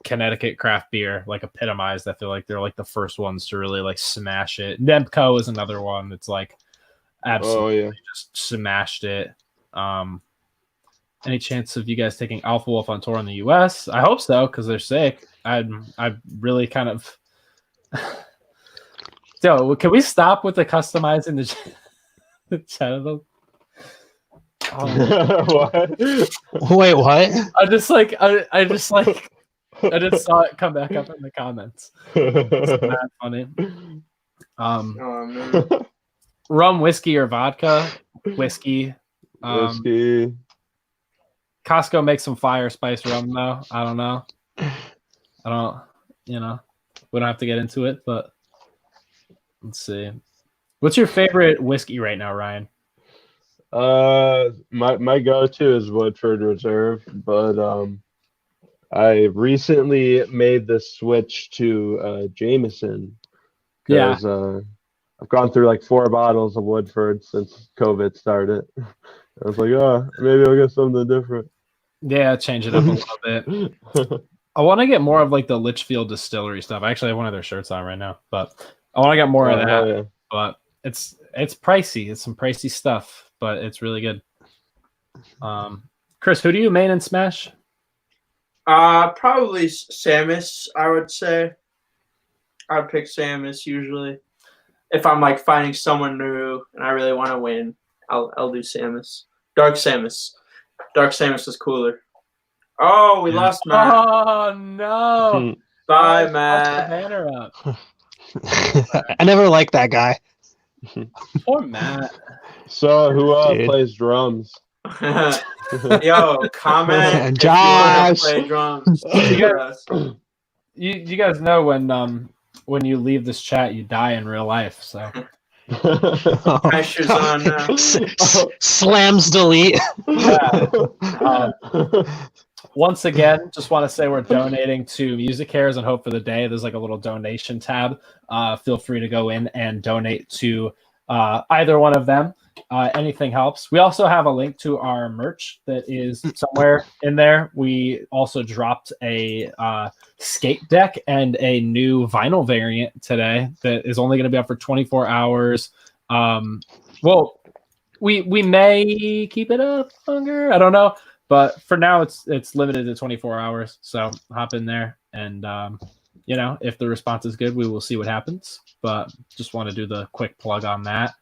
Connecticut craft beer, like epitomized. I feel like they're like the first ones to really like smash it. Nebco is another one that's like absolutely just smashed it. Any chance of you guys taking Alpha Wolf on tour in the US? I hope so, because they're sick. I really kind of so can we stop with the customizing the channel? What? Wait, what? I just saw it come back up in the comments. It's not funny. Rum, whiskey, or vodka? Whiskey. Whiskey. Costco makes some fire spice rum though. I don't know. We don't have to get into it, but let's see. What's your favorite whiskey right now, Ryan? My go-to is Woodford Reserve, but I recently made the switch to Jameson because I've gone through like 4 bottles of Woodford since COVID started. I was like, maybe I'll get something different. Yeah, change it up a little bit. I want to get more of like the Litchfield Distillery stuff. I actually have one of their shirts on right now, but I want to get more of that. Yeah. But it's pricey. It's some pricey stuff, but it's really good. Chris, who do you main in Smash? Probably Samus, I would say. I'd pick Samus usually. If I'm like finding someone new and I really want to win, I'll do Samus. Dark Samus. Dark Samus is cooler. Oh, we lost Matt. Oh no! Bye, The Matt. banner up. I never liked that guy. Poor Matt. So who Dude. plays drums? Yo, comment if you want to Josh. play drums. You guys know when you leave this chat, you die in real life. So Pressure's on now. Slams delete. Once again, just want to say we're donating to Music Cares and Hope for the Day. There's like a little donation tab. Feel free to go in and donate to either one of them. Anything helps. We also have a link to our merch that is somewhere in there. We also dropped a skate deck and a new vinyl variant today that is only going to be up for 24 hours. Well, we may keep it up longer. I don't know. But for now, it's limited to 24 hours. So hop in there, and if the response is good, we will see what happens. But just want to do the quick plug on that.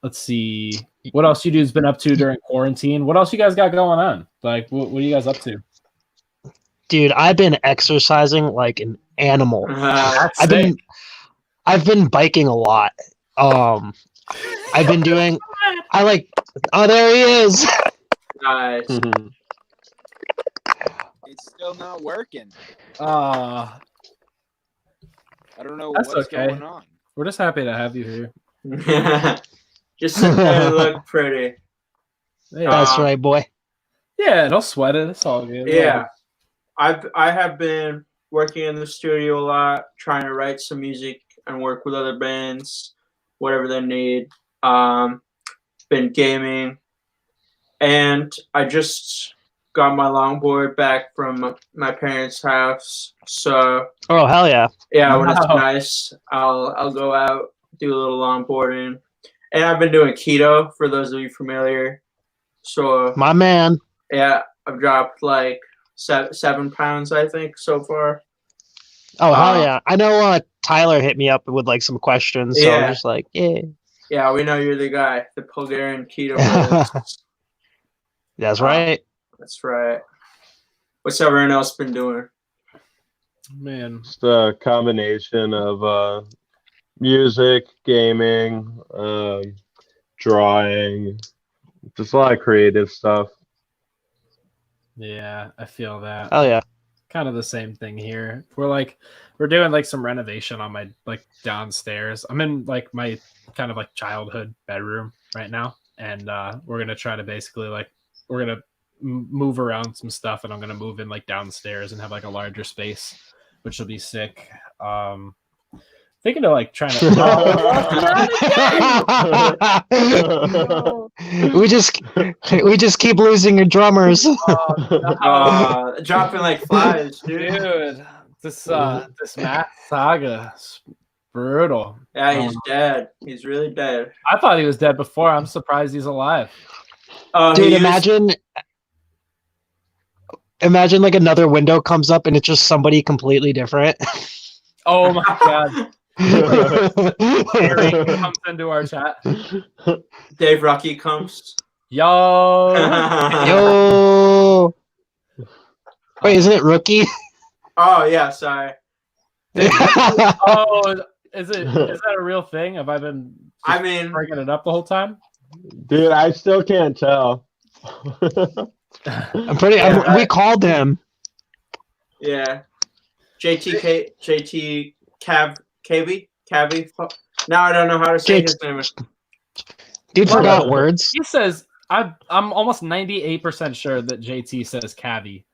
Let's see what else you dudes been up to during quarantine. What else you guys got going on? Like, what are you guys up to? Dude, I've been exercising like an animal. That's I've been biking a lot. I've been doing. Oh, there he is. Nice. It's still not working. Uh, I don't know That's what's okay. going on. we're just happy to have you here. Just sit there and look pretty. Yeah, That's right, boy. yeah, don't sweat it. It's all good. Yeah. I have been working in the studio a lot, trying to write some music and work with other bands, whatever they need. Been gaming, and I just got my longboard back from my parents' house. So Oh, hell yeah. yeah, when it's Wow. nice, I'll go out, do a little longboarding, and I've been doing keto for those of you familiar. So My man. yeah, I've dropped like 7 pounds, I think, so far. Oh, hell yeah. I know Tyler hit me up with like some questions. So Yeah. I'm just like, yeah. Yeah, we know you're the guy, the Bulgarian keto brothers. That's right. That's right. What's everyone else been doing? Man, Just a combination of music, gaming, drawing, just a lot of creative stuff. yeah, I feel that. Hell yeah. Kind of the same thing here. We're doing like some renovation on my like downstairs. I'm in like my kind of like childhood bedroom right now, and we're gonna try to basically like we're gonna move around some stuff, and I'm gonna move in like downstairs and have like a larger space, which will be sick. Thinking of like trying to. we just keep losing your drummers. Dropping like flies, dude. Dude, this Matt Saga is brutal. Yeah, he's dead. He's really dead. I thought he was dead before. I'm surprised he's alive. Dude, imagine like another window comes up and it's just somebody completely different. Oh my god. Rink comes into our chat. Dave Rocky comes. Yo. Yo. Wait, isn't it Rookie? Oh yeah, sorry. Oh, is that a real thing? Have I been bringing it up the whole time? Dude, I still can't tell. We called him. Yeah. JT Cavi. Now I don't know how to say his name. Dude forgot words. He says I'm almost 98% sure that JT says Cavi.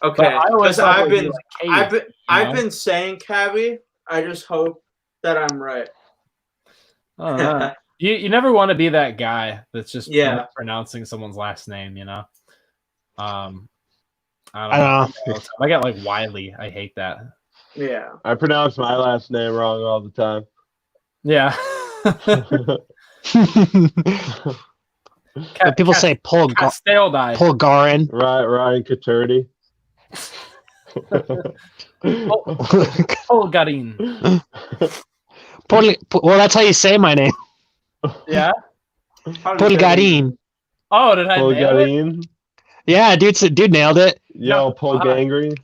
Okay, I always because I've been saying Cavi. I just hope that I'm right. You never want to be that guy that's just Yeah. pronouncing someone's last name, you know. I I know. I get like Wiley. I hate that. Yeah. I pronounce my last name wrong all the time. Yeah. People say Polgarin. Right, Ryan Caturdi. Polgarin. Well, that's how you say my name. Yeah. Polgarin. Oh, did I nail it? Polgarin. Yeah, dude nailed it. Yo, Polgangry.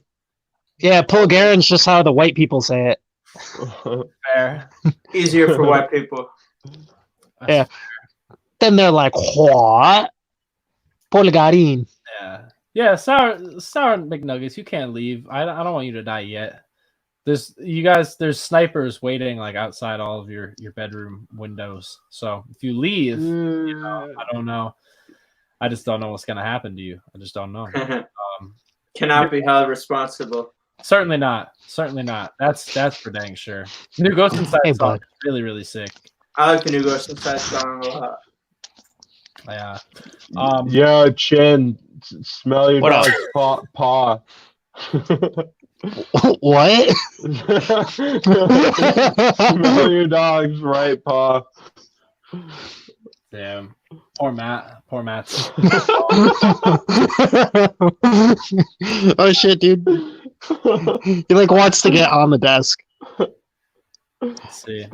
Yeah, Polgarin's just how the white people say it. Fair. Easier for white people. Yeah. Then they're like, what? Polgarin. Yeah. Yeah, sour McNuggets, you can't leave. I don't want you to die yet. There's snipers waiting like outside all of your bedroom windows. So if you leave, I don't know. I just don't know what's gonna happen to you. I just don't know. Cannot be held responsible. Certainly not. Certainly not. That's for dang sure. New Ghost Inside song is really, really sick. I like the new Ghost Inside song a lot. Yeah. Yo, Chin, smell your dog's paw. What? Smell your dog's right paw. Damn. Poor Matt. Poor Matt. Oh shit, dude. He like wants to get on the desk. Let's see.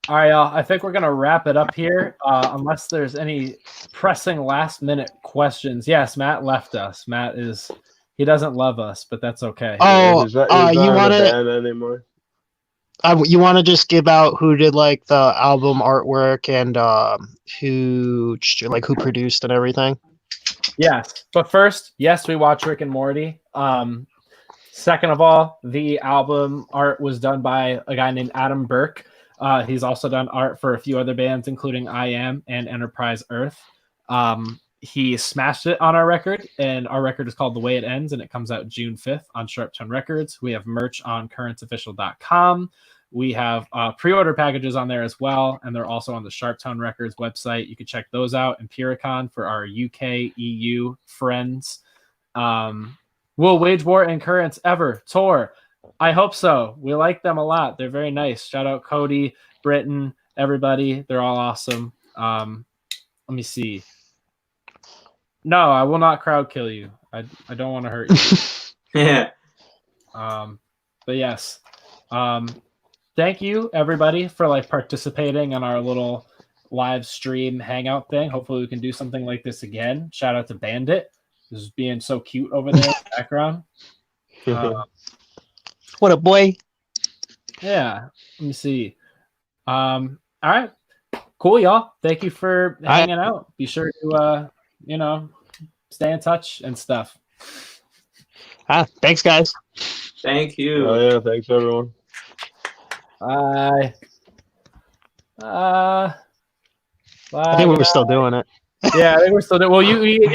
All right, y'all. I think we're gonna wrap it up here, unless there's any pressing last-minute questions. Yes, Matt left us. He doesn't love us, but that's okay. Oh, he's not you want to anymore? You want to just give out who did like the album artwork and who produced and everything? Yes, but first, yes, we watch Rick and Morty. Second of all, the album art was done by a guy named Adam Burke. He's also done art for a few other bands, including I Am and Enterprise Earth. He smashed it on our record, and our record is called The Way It Ends, and it comes out June 5th on Sharp Tone Records. We have merch on currentsofficial.com. We have pre-order packages on there as well, and they're also on the Sharp Tone Records website. You can check those out. Empiricon for our UK, EU friends. Will Wage War and Currents ever tour? I hope so. We like them a lot. They're very nice. Shout out Cody, Britton, everybody. They're all awesome. Let me see. No, I will not crowd kill you. I don't want to hurt you. Yeah. But yes. Thank you everybody for like participating in our little live stream hangout thing. Hopefully we can do something like this again. Shout out to Bandit. This is being so cute over there in the background. What a boy. Yeah. Let me see. All right. Cool, y'all. Thank you for hanging out. Be sure to stay in touch and stuff. Thanks, guys. Thank you. Oh yeah, thanks everyone. Bye. Bye. I think we're still doing it. Yeah, I think we're still doing. Well, you